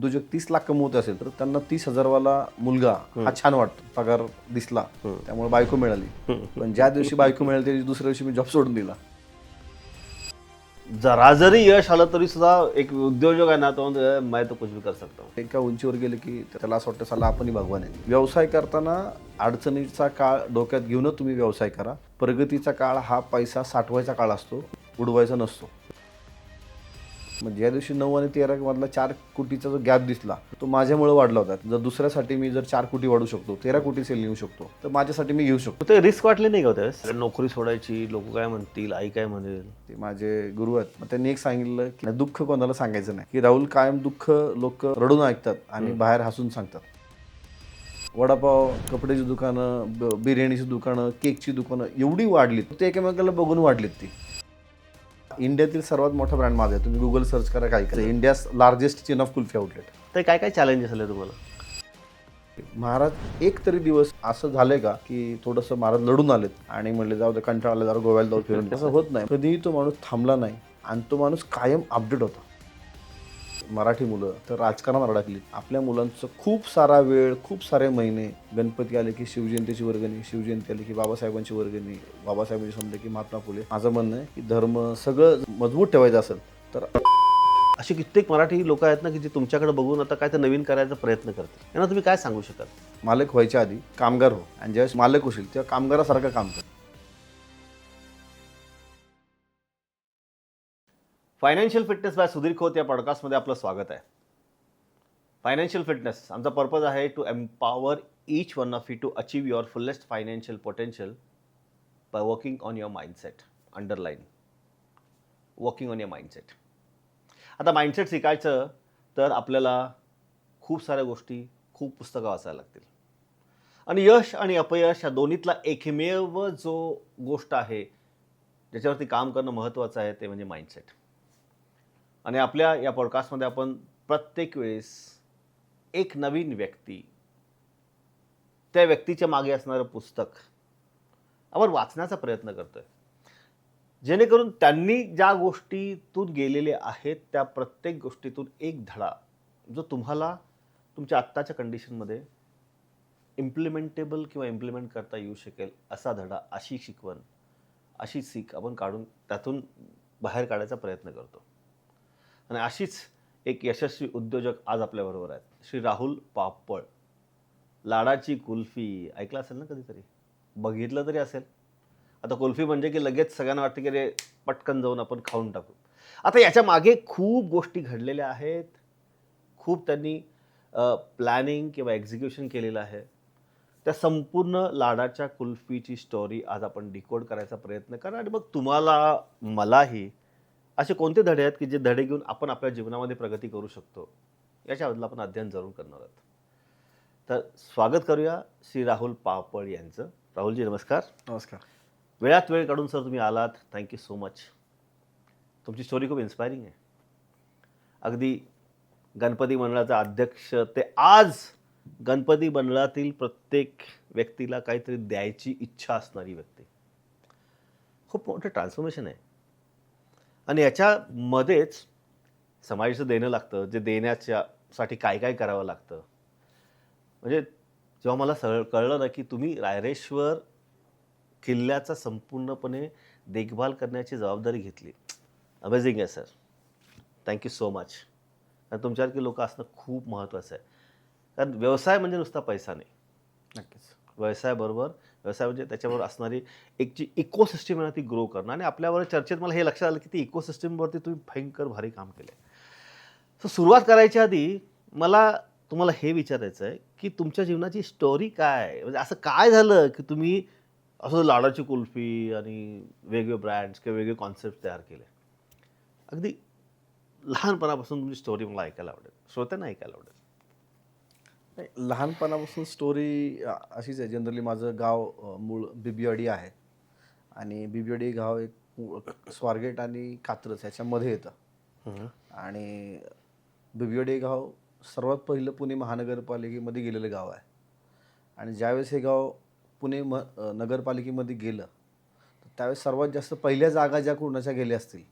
उद्योजक 30 लाख कमवत असेल तर त्यांना 30,000वाला मुलगा हा छान वाटतो, पगार दिसला, त्यामुळे बायको मिळाली. पण ज्या दिवशी बायको मिळाली त्या दुसऱ्या दिवशी मी जॉब सोडून दिला. जरा जरी यश आलं तरी सुद्धा एक उद्योजक आहे ना तो म्हणतो, मैं तो कुछ भी कर सकता हूँ. एका उंचीवर गेले की त्याला असं वाटतं साला आपणही भगवान आहे. व्यवसाय करताना अडचणीचा काळ डोक्यात घेऊनच तुम्ही व्यवसाय करा. प्रगतीचा काळ हा पैसा साठवायचा काळ असतो, उडवायचा नसतो. म्हणजे ज्या दिवशी 9 आणि 13 मधला 4 कोटीचा जो गॅप दिसला तो माझ्यामुळे वाढला होता. जर दुसऱ्यासाठी मी जर 4 कोटी वाढू शकतो, 13 कोटी सेल नेऊ शकतो, तर माझ्यासाठी मी घेऊ शकतो. ते रिस्क वाटली नाही का हो त्यावेळेस? नोकरी सोडायची, लोक काय म्हणतील, आई काय म्हणेल. ते माझे गुरु आहेत. मग त्यांनी एक सांगितलं की दुःख कोणाला सांगायचं नाही. की राहुल, कायम दुःख लोक रडून ऐकतात आणि बाहेर हसून सांगतात. वडापाव, कपड्याची दुकानं, बिर्याणीची दुकानं, केकची दुकानं एवढी वाढलीत, ते एकमेकाला बघून वाढलीत ती. इंडियातील सर्वात मोठा ब्रँड माझा आहे. तुम्ही गुगल सर्च करा, काय करा, India's largest chain of kulfi outlet. तर काय काय चॅलेंजेस आले तुम्हाला? महाराज एक तरी दिवस असं झालंय का की थोडंसं महाराज लढून आलेत आणि म्हणले जाऊ दे, कंटाळा आला, जरा गोव्याला जाऊ फिरून. असं होत नाही. कधीही तो माणूस थांबला नाही आणि तो माणूस कायम अपडेट होता. मराठी मुलं तर राजकारणात अडकली. आपल्या मुलांचं खूप सारा वेळ, खूप सारे महिने, गणपती आले की शिवजयंतीची वर्गणी, शिवजयंती आली की बाबासाहेबांची वर्गणी, बाबासाहेबांची समजा की महात्मा फुले. माझं म्हणणं आहे की धर्म सगळं मजबूत ठेवायचं असेल तर अशी कित्येक मराठी लोक आहेत ना की जे तुमच्याकडे बघून आता काय तर नवीन करायचा प्रयत्न करतात. यांना तुम्ही काय सांगू शकाल? मालक व्हायच्या आधी कामगार हो, आणि ज्यावेळेस मालक होशील तेव्हा कामगारासारखं काम कर. Financial fitness by Sudhir Khot या पॉडकास्टमध्ये आपलं स्वागत आहे. फायनान्शियल फिटनेस आमचा पर्पज आहे to empower each one of you to achieve your fullest financial potential by working on your mindset. Underline working on your mindset. आता माइंडसेट शिकायचं तर आपल्याला खूप साऱ्या गोष्टी, खूप पुस्तकं वाचायला लागतील. आणि यश आणि अपयश या दोन्हीतला एकमेव जो गोष्ट आहे ज्याच्यावरती काम करणं महत्त्वाचं आहे ते म्हणजे माइंडसेट. आणि आपल्या या पॉडकास्टमध्ये आपण प्रत्येक वेळेस एक नवीन व्यक्ती, त्या व्यक्तीच्या मागे असणारं पुस्तक आपण वाचण्याचा प्रयत्न करतोय, जेणेकरून त्यांनी ज्या गोष्टीतून गेलेले आहेत त्या प्रत्येक गोष्टीतून एक धडा जो तुम्हाला तुमच्या आत्ताच्या कंडिशनमध्ये इम्प्लिमेंटेबल किंवा इम्प्लिमेंट करता येऊ शकेल असा धडा, अशी शिकवण, अशी सीख आपण काढून त्यातून बाहेर काढायचा प्रयत्न करतो. आणि अशीच एक यशस्वी उद्योजक आज आपल्याबरोबर आहेत. श्री राहुल पापळ. लाडाची कुल्फी ऐकलं असेल ना कधीतरी, बघितलं तरी असेल. आता कुल्फी म्हणजे की लगेच सगळ्यांना वाटतं की रे पटकन जाऊन आपण खाऊन टाकू. आता याच्या मागे खूप गोष्टी घडलेल्या आहेत, खूप त्यांनी प्लॅनिंग किंवा एक्झिक्युशन केलेलं आहे. त्या संपूर्ण लाडाच्या कुल्फीची स्टोरी आज आपण डिकोड करायचा प्रयत्न करा. आणि मग तुम्हाला, मलाही असे कोणते धडे आहेत की जे धडे घेऊन आपण आपल्या जीवनामध्ये प्रगती करू शकतो याच्याबद्दल आपण अध्ययन जरूर करणार आहोत. तर स्वागत करूया श्री राहुल पापळ यांचं. राहुलजी नमस्कार. नमस्कार. वेळात वेळ काढून सर तुम्ही आलात, थँक्यू सो मच. तुमची स्टोरी खूप इन्स्पायरिंग आहे. अगदी गणपती मंडळाचा अध्यक्ष ते आज गणपती मंडळातील प्रत्येक व्यक्तीला काहीतरी द्यायची इच्छा असणारी व्यक्ती. खूप मोठं ट्रान्सफॉर्मेशन आहे. आणि याच्यामध्येच समाजाचं देणं लागतं, जे देण्याच्यासाठी काय काय करावं लागतं. म्हणजे जेव्हा मला कळलं ना की तुम्ही रायरेश्वर किल्ल्याचा संपूर्णपणे देखभाल करण्याची जबाबदारी घेतली, अमेझिंग आहे सर. Thank you so much. कारण तुमच्यासारखी लोक असणं खूप महत्त्वाचं आहे. कारण व्यवसाय म्हणजे नुसता पैसा नाही. नक्कीच. व्यवसाय म्हणजे त्याच्याबरोबर असणारी एक जी इकोसिस्टम आहे ना ती ग्रो करणं. आणि आपल्यावर चर्चेत मला हे लक्षात आलं की ती इकोसिस्टमवरती तुम्ही भयंकर भारी काम केलं आहे. सो सुरुवात करायच्या आधी मला तुम्हाला हे विचारायचं आहे की तुमच्या जीवनाची स्टोरी काय आहे. म्हणजे असं काय झालं की तुम्ही असं लाडाची कुल्फी आणि वेगवेगळे ब्रँड्स किंवा वेगळे कॉन्सेप्ट तयार केले. अगदी लहानपणापासून तुमची स्टोरी मला ऐकायला आवडेल, श्रोत्यांना ऐकायला आवडेल. नाही, लहानपणापासून स्टोरी अशीच आहे. जनरली माझं गाव मूळ बिबिवाडी आहे आणि बिबिवाडी गाव एक स्वारगेट आणि कात्रज ह्याच्यामध्ये येतं. आणि बिबिवाडी गाव सर्वात पहिलं पुणे महानगरपालिकेमध्ये गेलेलं गाव आहे. आणि ज्यावेळेस हे गाव पुणे नगरपालिकेमध्ये गेलं तर त्यावेळेस सर्वात जास्त पहिल्या जागा ज्या कोणाच्या गेल्या असतील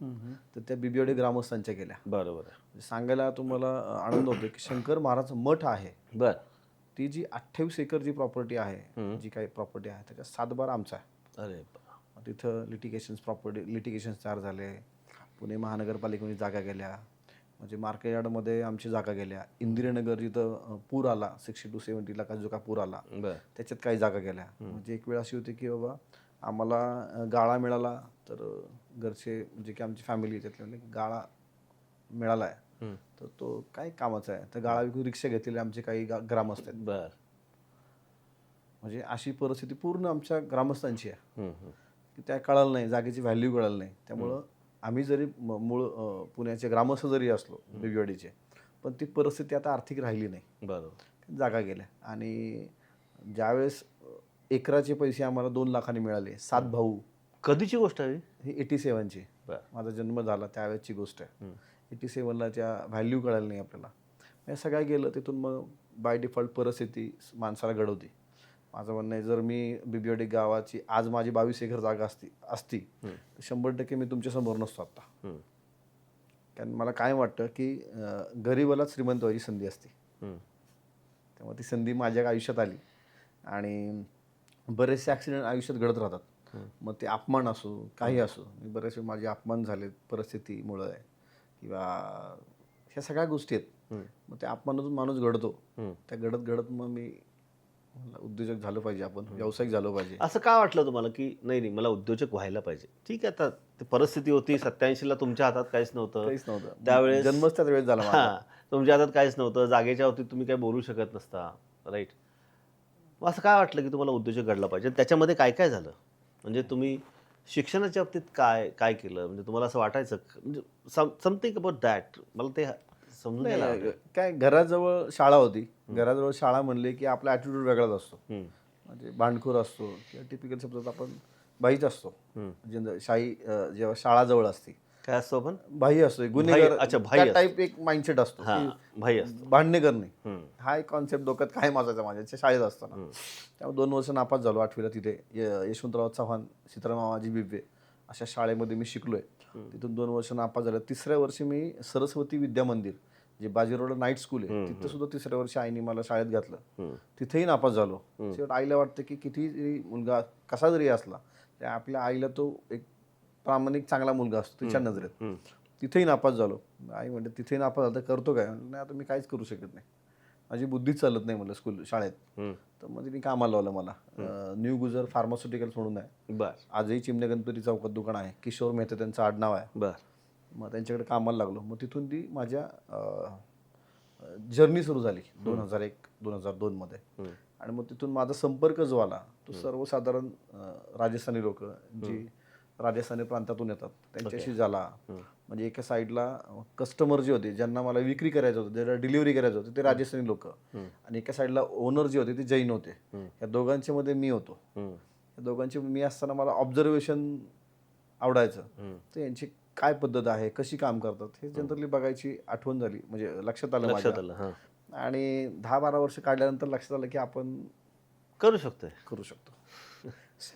तर त्या बीबीवाडी ग्रामस्थांच्या गेल्या. बरोबर आहे. म्हणजे सांगायला तुम्हाला आनंद होतो की शंकर महाराज मठ आहे, बर. ती जी 28 एकर जी प्रॉपर्टी आहे, जी काही प्रॉपर्टी आहे त्याच्यात 7/12 आमचा आहे. अरे तिथं लिटिगेशन्स तयार झाले. पुणे महानगरपालिकेमध्ये जागा गेल्या, म्हणजे मार्केट यार्डमध्ये आमची जागा गेल्या. इंदिरानगर जिथं पूर आला 60 to 70 का जो का पूर आला बर. त्याच्यात काही जागा गेल्या. म्हणजे एक वेळ अशी होती की बाबा आम्हाला गाळा मिळाला तर घरचे म्हणजे की आमची फॅमिली त्यातले म्हणजे गाळा मिळाला आहे तर तो काय कामाचा आहे, तर गाळा विकून रिक्षा घेतलेले आमचे काही ग्रामस्थ आहेत. बर. म्हणजे अशी परिस्थिती पूर्ण आमच्या ग्रामस्थांची आहे की त्या कळालं नाही, जागेची व्हॅल्यू कळालं नाही. त्यामुळं आम्ही जरी मूळ पुण्याचे ग्रामस्थ जरी असलो बीबीवाडीचे, पण ती परिस्थिती आता आर्थिक राहिली नाही. बरोबर. जागा गेल्या. आणि ज्यावेळेस एकराचे पैसे आम्हाला 2 लाखांनी मिळाले, 7 भाऊ. कधीची गोष्ट आहे ही 87ची, बर. माझा जन्म झाला त्यावेळेसची गोष्ट आहे. 87ला त्या व्हॅल्यू कळाली नाही आपल्याला. हे सगळं गेलं. तिथून मग बाय डिफॉल्ट परिस्थिती माणसाला घडवते. माझं म्हणणं आहे, जर मी बीबीवाडी गावाची आज माझी 22 एकर जागा असती तर 100% मी तुमच्यासमोर नसतो आत्ता. कारण मला काय वाटतं की गरीबालाच श्रीमंत व्हायची संधी असते. त्यामुळे ती संधी माझ्या आयुष्यात आली आणि बरेचसे ॲक्सिडेंट आयुष्यात घडत राहतात. मग ते अपमान असो काही असो, बरेचसे माझे अपमान झाले परिस्थितीमुळं आहे किंवा ह्या सगळ्या गोष्टी आहेत. मग त्या अपमानातून माणूस घडतो. त्या घडत मग मी उद्योजक झालं पाहिजे, आपण व्यावसायिक झालो पाहिजे. असं का वाटलं तुम्हाला की नाही मला उद्योजक व्हायला पाहिजे? ठीक आहे, आता ती परिस्थिती होती 87ला, तुमच्या हातात काहीच नव्हतं त्यावेळेस. जन्मच त्याच वेळेस झाला माझा. तुमच्या हातात काहीच नव्हतं, जागेच्या बाबतीत तुम्ही काही बोलू शकत नसता, राईट. मग असं काय वाटलं की तुम्हाला उद्योजक घडला पाहिजे? त्याच्यामध्ये काय काय झालं? म्हणजे तुम्ही शिक्षणाच्या बाबतीत काय काय केलं? म्हणजे तुम्हाला असं वाटायचं म्हणजे समथिंग अबाउट दॅट, मला ते समजून घ्यायला आवडेल. काय घराजवळ शाळा होती. घराजवळ शाळा म्हणले की आपला ॲटिट्यूड वेगळाच असतो. म्हणजे भांडखोर असतो किंवा टिपिकल शब्दात आपण बाईच असतो. शाही जेव्हा शाळा जवळ असते काय असतो आपण? भाई असतो, गुन्हेगार. अच्छा, भाई टाईप एक माइंडसेट असतो की भाई असतो, भांडणे करणे. हा एक कॉन्सेप्ट डोक्यात कायम असायचा माझ्या शाळेत असताना. त्यामुळे 2 वर्ष नापास झालो 8वीला. तिथे यशवंतराव चव्हाण, सीतारामाजी बिबवे अशा शाळेमध्ये मी शिकलोय. तिथून 2 वर्ष नापास झालं. 3ऱ्या वर्षी मी सरस्वती विद्या मंदिर जे बाजीरोडला नाईट स्कूल आहे तिथं सुद्धा 3ऱ्या वर्षी आईने मला शाळेत घातलं. तिथेही नापास झालो. शेवट आईला वाटतं की किती मुलगा कसा जरी असला त्या आपल्या आईला तो एक प्रामाणिक चांगला मुलगा असतो तिच्या नजरेत. तिथेही नापास झालो. आई म्हणते तिथेही नापास झालं तर करतो काय? नाही, आता मी काहीच करू शकत नाही, माझी बुद्धीच चालत नाही म्हणलं शाळेत. तर मग तिने कामाला लावलं मला. न्यू गुजर फार्मास्युटिकल्स म्हणून आहे. बर. आजही चिमणे गणपती चौकात दुकान आहे. किशोर मेहता त्यांचं आडनाव आहे. बर. मग त्यांच्याकडे कामाला लागलो. मग तिथून ती माझ्या जर्नी सुरू झाली 2001-2002 मध्ये. आणि मग तिथून माझा संपर्क जो आला तो सर्वसाधारण राजस्थानी लोक जी राजस्थानी प्रांतातून येतात त्यांच्याशी झाला. म्हणजे एका साईडला कस्टमर जे होते ज्यांना मला विक्री करायचं होतं, ज्याला डिलिव्हरी करायचं होतं ते राजस्थानी लोक, आणि एका साईडला ओनर जे होते ते जैन होते. या दोघांच्या मध्ये मी होतो. या दोघांचे मी असताना मला ऑब्झर्वेशन आवडायचं. तर यांची काय पद्धत आहे, कशी काम करतात हे जनरली बघायची आठवण झाली, म्हणजे लक्षात आलं माझ्या. आणि 10-12 वर्ष काढल्यानंतर लक्षात आलं की आपण करू शकतो.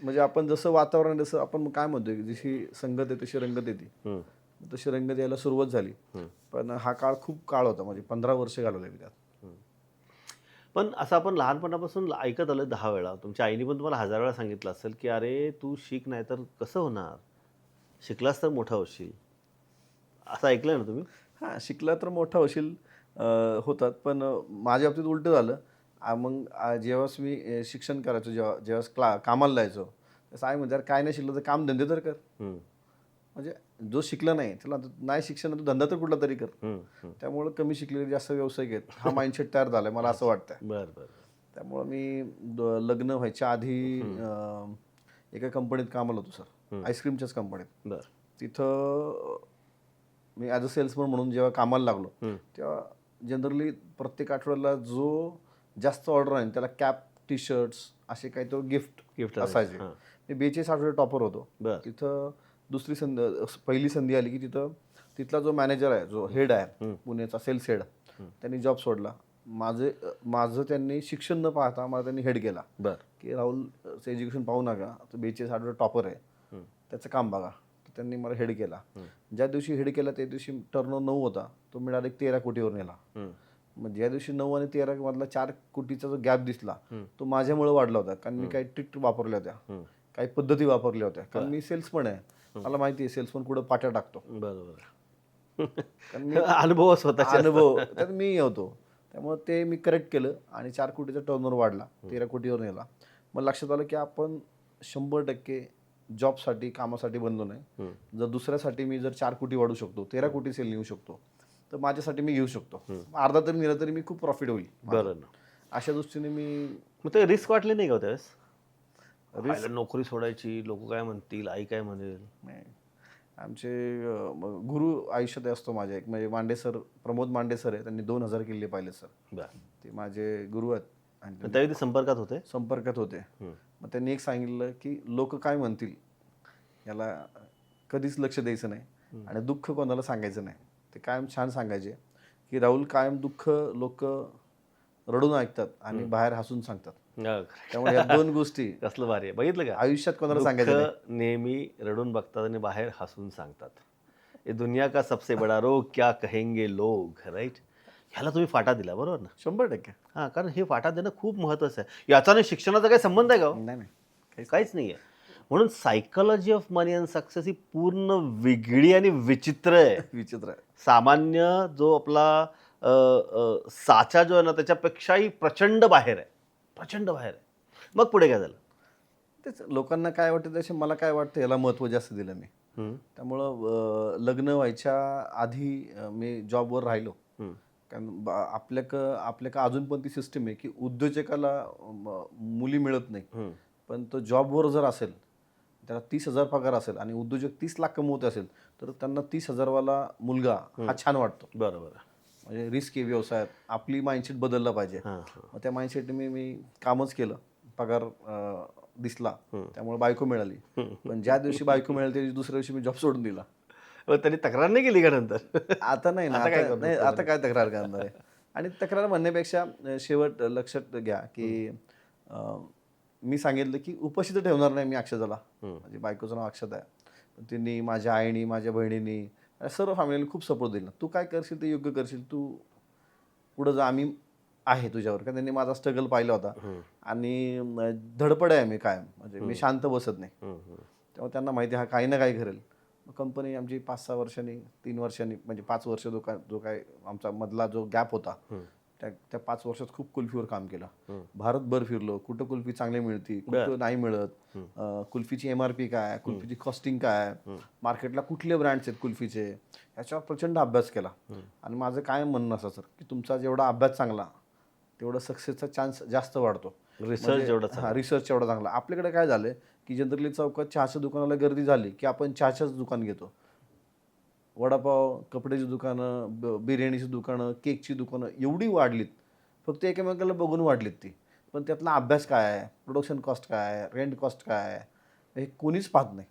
म्हणजे आपण जसं वातावरण, जसं आपण काय म्हणतोय जशी संगत आहे तशी रंगत येते, तशी रंगत यायला सुरुवात झाली. पण हा काळ खूप काळ होता, म्हणजे 15 वर्ष घालवले मी त्यात. पण असं आपण लहानपणापासून ऐकत आलं 10 वेळा, तुमच्या आईने पण तुम्हाला 1000 वेळा सांगितलं असेल की अरे तू शिक, नाही तर कसं होणार, शिकलास तर मोठा होशील, असं ऐकलं ना तुम्ही? हां, शिकला तर मोठा होशील होतात. पण माझ्या बाबतीत उलटं झालं. मग जेव्हा मी शिक्षण करायचो, जेव्हा कामाला जायचो, तसं आहे म्हणजे काय नाही शिकलं तर काम धंदे तर कर. म्हणजे जो शिकला नाही त्याला नाही शिक्षण, तो धंदा तर कुठला तरी कर. त्यामुळं कमी शिकलेले जास्त व्यावसायिक आहेत हा माइंडसेट तयार झालाय मला असं वाटतं. बरं. त्यामुळं मी लग्न व्हायच्या आधी एका कंपनीत कामाला होतो सर, आईस्क्रीमच्याच कंपनीत. तिथं मी ॲज अ सेल्समन म्हणून जेव्हा कामाला लागलो तेव्हा जनरली प्रत्येक आठवड्याला जो जास्त ऑर्डर आहे त्याला कॅप, टी शर्ट्स असे काही तो गिफ्ट असायचे. मी 42 आठवडे टॉपर होतो. तिथं पहिली संधी आली की तिथला जो मॅनेजर आहे, जो हेड आहे पुण्याचा, सेल्स हेड, त्यांनी जॉब सोडला. माझं त्यांनी शिक्षण न पाहता मला त्यांनी हेड केला की राहुल एज्युकेशन पाहू नका, 42 आठवडे टॉपर आहे, त्याचं काम बघा. तर त्यांनी मला हेड केला. ज्या दिवशी हेड केला त्या दिवशी टर्नओव्हर 9 होता, तो मी डायरेक्ट 13 कोटीवर नेला. मग ज्या दिवशी 9 आणि 13 मधला 4 कोटीचा जो गॅप दिसला तो माझ्यामुळे वाढला होता. कारण मी काही ट्रिक वापरल्या होत्या, काही पद्धती वापरल्या होत्या. कारण मी सेल्समन आहे, मला माहिती आहे सेल्समन कुठं पाट्या टाकतो. बरोबर. कारण मी अनुभव स्वतःचे अनुभव त्यात मी होतो. त्यामुळे ते मी करेक्ट केलं आणि 4 कोटीचा टर्नओव्हर वाढला, 13 कोटीवर नेला. मग लक्षात आलं की आपण 100% जॉबसाठी कामासाठी बनलो नाही. जर दुसऱ्यासाठी मी जर 4 कोटी वाढू शकतो, 13 कोटी सेल नेऊ शकतो, तर माझ्यासाठी मी घेऊ शकतो. अर्धा तरी नेला तरी मी खूप प्रॉफिट होईल. बरं ना. अशा दृष्टीने मी मग ते रिस्क वाटली नाही का त्यावेळेस? रिस्क नोकरी सोडायची, लोक काय म्हणतील, आई काय म्हणेल? नाही. आमचे गुरु आयुष्यात असतो माझ्या एक, म्हणजे मांडे सर, प्रमोद मांडे सर आहे, त्यांनी 2000 किल्ले पाहिले सर. बरं. ते माझे गुरु आहेत आणि ते त्यावेळी ते संपर्कात होते? संपर्कात होते. मग त्यांनी एक सांगितलं की लोक काय म्हणतील याला कधीच लक्ष द्यायचं नाही आणि दुःख कोणाला सांगायचं नाही. ते कायम छान सांगायचे की राहुल, कायम दुःख लोक रडून ऐकतात आणि बाहेर हसून सांगतात. त्यामुळे या 2 गोष्टी कसलं भारी आहे, बघितलं का? आयुष्यात कोणाला सांगायचं नाही. दुःख नेहमी रडून बघतात आणि बाहेर हसून सांगतात. हे दुनिया का सबसे बडा रोग क्या कहेंगे लोग, राईट? ह्याला तुम्ही फाटा दिला, बरोबर ना? 100%. हां, कारण हे फाटा देणं खूप महत्त्वाचं आहे. याचा आणि शिक्षणाचा काही संबंध आहे का? नाही नाही, काहीच नाही आहे. म्हणून psychology of money and success ही पूर्ण वेगळी आणि विचित्र आहे. विचित्र आहे. सामान्य जो आपला साचा जो आहे ना त्याच्यापेक्षाही प्रचंड बाहेर आहे, प्रचंड बाहेर आहे. मग पुढे काय झालं? तेच लोकांना काय वाटतं त्याचे मला काय वाटतं याला महत्त्व जास्त दिलं मी. त्यामुळं लग्न व्हायच्या आधी मी जॉबवर राहिलो. कारण आपल्याक अजून पण ती सिस्टीम आहे की उद्योजकाला मुली मिळत नाही, पण तो जॉबवर जर असेल, त्याला 30,000 पगार असेल आणि उद्योजक 30 लाख कमवत असेल, तर त्यांना 30,000 वाला मुलगा हा छान वाटतो. बरोबर. म्हणजे रिस्क आहे व्यवसायात, आपली माइंडसेट बदलला पाहिजे. मग त्या माइंडसेटने मी कामच केलं, पगार दिसला, त्यामुळे बायको मिळाली. पण ज्या दिवशी बायको मिळाली त्या दुसऱ्या दिवशी मी जॉब सोडून दिला. त्यांनी तक्रार नाही केली का नंतर? आता नाही ना, आता काय तक्रार करणार आहे. आणि तक्रार म्हणण्यापेक्षा शेवट लक्षात घ्या की मी सांगितलं की उपस्थित ठेवणार नाही मी अक्षताला. म्हणजे बायकोचं नाव अक्षता आहे. त्यांनी, माझ्या आईनी, माझ्या बहिणींनी, सर्व फॅमिलीने खूप सपोर्ट दिला. तू काय करशील ते योग्य करशील, तू पुढं जा, आम्ही आहे तुझ्यावर. का त्यांनी माझा स्ट्रगल पाहिला होता आणि धडपड आहे मी कायम, म्हणजे मी शांत बसत नाही. तेव्हा त्यांना माहिती हा काही ना काही करेल. कंपनी आमची 5-6 वर्षांनी, 3 वर्षांनी, म्हणजे 5 वर्ष जो काय आमचा मधला जो गॅप होता त्या 5 वर्षात खूप कुल्फीवर काम केलं. भारतभर फिरलो, कुठं कुल्फी चांगली मिळते, कुठं नाही मिळत, कुल्फीची MRP काय, कुल्फीची कॉस्टिंग काय, मार्केटला कुठले ब्रँड्स आहेत कुल्फीचे, याच्यावर प्रचंड अभ्यास केला. आणि माझं काय म्हणणं असं सर की तुमचा जेवढा अभ्यास चांगला तेवढा सक्सेसचा चान्स जास्त वाढतो. रिसर्च जेवढा रिसर्च एवढा चांगला. आपल्याकडे काय झालं की जनरली चौकात चहाच्या दुकानाला गर्दी झाली की आपण चहाच्याच दुकान घेतो. वडापाव, कपड्याची दुकानं, बिर्याणीची दुकानं, केकची दुकानं एवढी वाढलीत, फक्त एकमेकाला बघून वाढलीत ती. पण त्यातला अभ्यास काय आहे, प्रोडक्शन कॉस्ट काय आहे, रेंट कॉस्ट काय आहे, हे कोणीच पाहत नाही.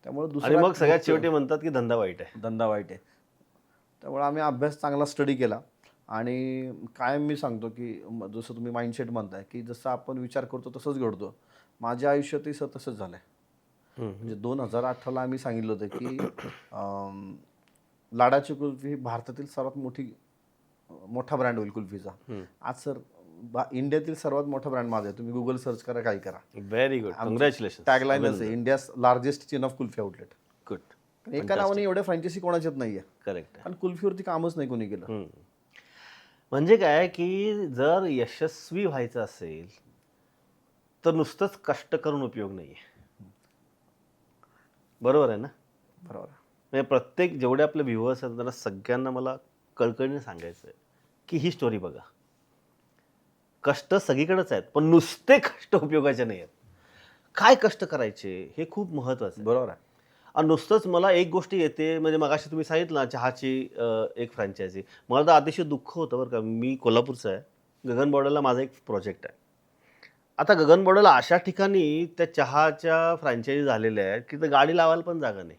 त्यामुळे आणि मग सगळ्यात शेवटी म्हणतात की धंदा वाईट आहे. धंदा वाईट आहे. त्यामुळे आम्ही अभ्यास चांगला स्टडी केला. आणि कायम मी सांगतो की जसं तुम्ही माइंडसेट म्हणताय की जसं आपण विचार करतो तसंच घडतो. माझ्या आयुष्यातही तसंच झालं आहे. म्हणजे 2018ला आम्ही सांगितलं होतं की लाडाची कुल्फी ही भारतातील सर्वात मोठा ब्रँड होईल कुल्फीचा. आज सर इंडियातील सर्वात मोठा ब्रँड माझा आहे. तुम्ही गुगल सर्च करा, काही करा. Very good, congratulation. टॅगलाईनच आहे India's largest chain of kulfi outlet. Good. एका नावाने एवढ्या फ्रँचायसी कोणाच्यात नाही आहे. करेक्ट. आणि कुल्फीवरती कामच नाही कोणी केलं. म्हणजे काय की जर यशस्वी व्हायचं असेल तर नुसतंच कष्ट करून उपयोग नाही आहे. बरोबर आहे ना? बरोबर. म्हणजे प्रत्येक जेवढे आपले व्ह्युअर्स आहेत त्यांना सगळ्यांना मला कळकळीने सांगायचं आहे की ही स्टोरी बघा. कष्ट सगळीकडेच आहेत, पण नुसते कष्ट उपयोगाचे नाही आहेत. काय कष्ट करायचे हे खूप महत्त्वाचं आहे. बरोबर आहे. आणि नुसतंच मला एक गोष्ट येते, म्हणजे मगाशी तुम्ही सांगितलं ना चहाची एक फ्रँचायझी, मला तर अतिशय दुःख होतं बरं का. मी कोल्हापूरचा आहे. गगनबावड्याला माझा एक प्रोजेक्ट आहे. आता गगनबावड्याला अशा ठिकाणी त्या चहाच्या फ्रँचायझी झालेल्या आहेत की तर गाडी लावायला पण जागा नाही.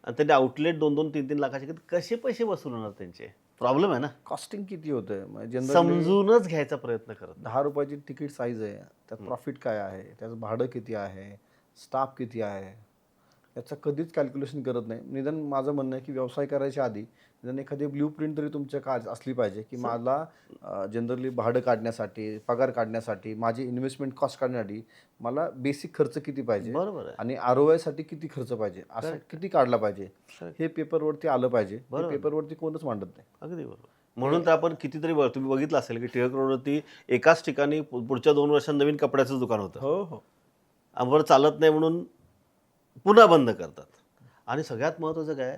आणि त्यांनी आउटलेट 2-2, 3-3 लाखाचे, कसे पैसे वसूल होणार त्यांचे? प्रॉब्लेम आहे ना. कॉस्टिंग किती होतं समजूनच घ्यायचा प्रयत्न करत. 10 रुपयाची तिकीट साईज आहे, त्यात प्रॉफिट काय आहे, त्याचं भाडं किती आहे, स्टाफ किती आहे, याचा कधीच कॅल्क्युलेशन करत नाही. निदान माझं म्हणणं आहे की व्यवसाय करायच्या आधी निदान एखादी ब्ल्यू प्रिंट तरी तुमच्या असली पाहिजे की मला जनरली भाडं काढण्यासाठी, पगार काढण्यासाठी, माझी इन्व्हेस्टमेंट कॉस्ट काढण्यासाठी मला बेसिक खर्च किती पाहिजे बरोबर आहे. आणि ROI साठी किती खर्च पाहिजे, असं किती काढला पाहिजे हे पेपरवरती आलं पाहिजे. हे पेपरवरती कोणच मांडत नाही. अगदी बरोबर. म्हणून तर आपण कितीतरी तुम्ही बघितलं असेल की टिळक रोडवरती एकाच ठिकाणी पुढच्या 2 वर्षांत नवीन कपड्याचं दुकान होतं. हो. आम्हाला चालत नाही म्हणून पुन्हा बंद करतात. आणि सगळ्यात महत्त्वाचं काय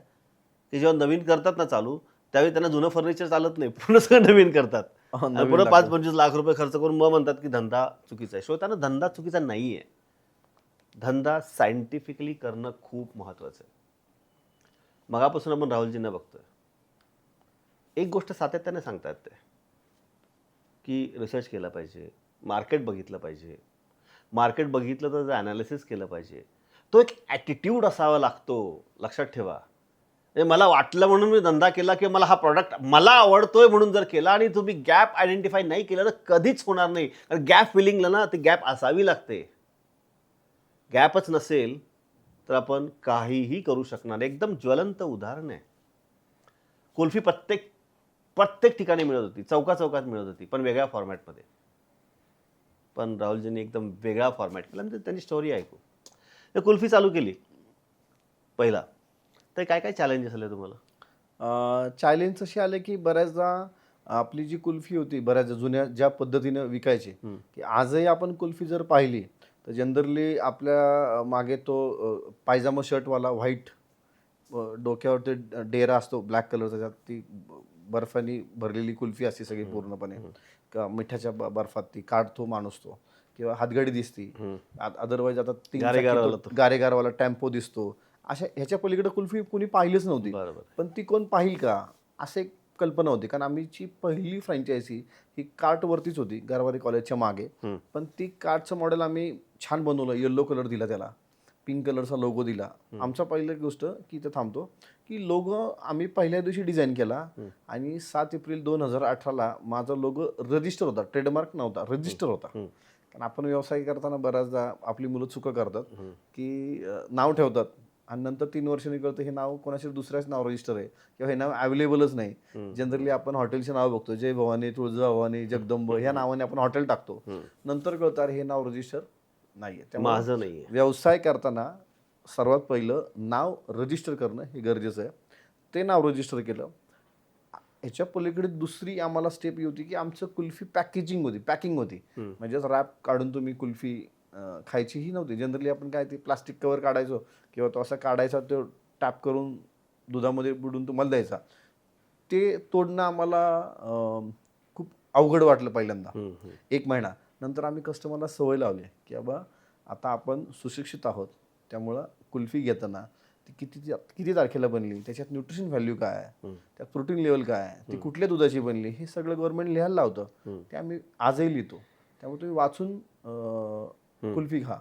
की जेव्हा नवीन करतात ना चालू, त्यावेळी त्यांना जुनं फर्निचर चालत नाही, पुन्हा सगळं नवीन करतात. आणि पुन्हा 5-25 लाख रुपये खर्च करून मग म्हणतात की धंदा चुकीचा आहे. श्रोत्यांना धंदा चुकीचा नाही आहे. धंदा सायंटिफिकली करणं खूप महत्त्वाचं आहे. मगापासून आपण राहुलजींना बघतोय, एक गोष्ट सातत्याने सांगतात ते की रिसर्च केला पाहिजे, मार्केट बघितलं पाहिजे. मार्केट बघितलं तर ॲनालिसिस केलं पाहिजे. तो एक ॲटिट्यूड असावा लागतो, लक्षात ठेवा. म्हणजे मला वाटलं म्हणून मी धंदा केला किंवा मला हा प्रॉडक्ट मला आवडतोय म्हणून जर केला आणि तुम्ही गॅप आयडेंटिफाय नाही केलं तर कधीच होणार नाही. कारण गॅप फिलिंगला ना ती गॅप असावी लागते. गॅपच नसेल तर आपण काहीही करू शकणार. एकदम ज्वलंत उदाहरण आहे. कुल्फी प्रत्येक ठिकाणी मिळत होती, चौकात मिळत होती, पण वेगळ्या फॉर्मॅटमध्ये. पण राहुलजींनी एकदम वेगळा फॉर्मॅट केला. म्हणजे त्यांची स्टोरी ऐकू. तर कुल्फी चालू केली पहिला, तर काय काय चॅलेंजेस आले तुम्हाला? चॅलेंज असे आले की बऱ्याचदा आपली जी कुल्फी होती बऱ्याच जुन्या ज्या पद्धतीनं विकायची की आजही आपण कुल्फी जर पाहिली तर जनरली आपल्या मागे तो पायजामा शर्टवाला व्हाईट डोक्यावरती डेरा असतो ब्लॅक कलरचा, त्यात ती बर्फानी भरलेली कुल्फी असते सगळी पूर्णपणे, मिठाच्या बर्फात ती काढतो माणूस तो, किंवा हातगाडी दिसती. अदरवाईज आता गारेगारवाला टेम्पो दिसतो. अशा ह्याच्या पलीकडे कुल्फी कुणी पाहिलीच नव्हती. पण ती कोण पाहिल का असे एक कल्पना होती. कारण आमची पहिली फ्रँचायझी ही कार्टवरतीच होती गारवारी कॉलेजच्या मागे. पण ती कार्टचं मॉडेल आम्ही छान बनवलं, येल्लो कलर दिला त्याला, पिंक कलरचा लोगो दिला. आमचा पहिली गोष्ट की इथं थांबतो की लोगो आम्ही पहिल्या दिवशी डिझाईन केला आणि 7 एप्रिल 2018ला माझा लोगो रजिस्टर होता, ट्रेडमार्क नव्हता, रजिस्टर होता. कारण आपण व्यवसाय करताना बऱ्याचदा आपली मुलं चुका करतात की नाव ठेवतात आणि नंतर 3 वर्षांनी कळतं हे नाव कोणाच्या दुसऱ्याच नाव रजिस्टर आहे किंवा हे नाव अवेलेबलच नाही. जनरली आपण हॉटेलचे नाव बघतो, जय भवानी, तुळजाभवानी, जगदंब ह्या नावाने आपण हॉटेल टाकतो. नंतर कळतं हे नाव रजिस्टर नाहीये. माझं नाहीये. व्यवसाय करताना सर्वात पहिलं नाव रजिस्टर करणं हे गरजेचं आहे. ते नाव रजिस्टर केलं. ह्याच्या पलीकडे दुसरी आम्हाला स्टेप ही होती की आमचं कुल्फी पॅकिंग होती. म्हणजे रॅप काढून तुम्ही कुल्फी खायची ही नव्हती. जनरली आपण काय ते प्लास्टिक कवर काढायचो किंवा तो असा काढायचा, तो टॅप करून दुधामध्ये बुडून तुम्हाला द्यायचा. ते तोडणं आम्हाला खूप अवघड वाटलं पहिल्यांदा 1 महिना. नंतर आम्ही कस्टमरला सवय लावली की बाबा आता आपण सुशिक्षित आहोत, त्यामुळं कुल्फी घेताना ती किती तारखेला बनली, त्याच्यात न्यूट्रिशन व्हॅल्यू काय आहे, त्यात प्रोटीन लेवल काय आहे, ती कुठल्या दुधाची बनली, हे सगळं गव्हर्नमेंट लिहायला लावतं. ते आम्ही आजही लिहितो. त्यामुळे तुम्ही वाचून कुल्फी खा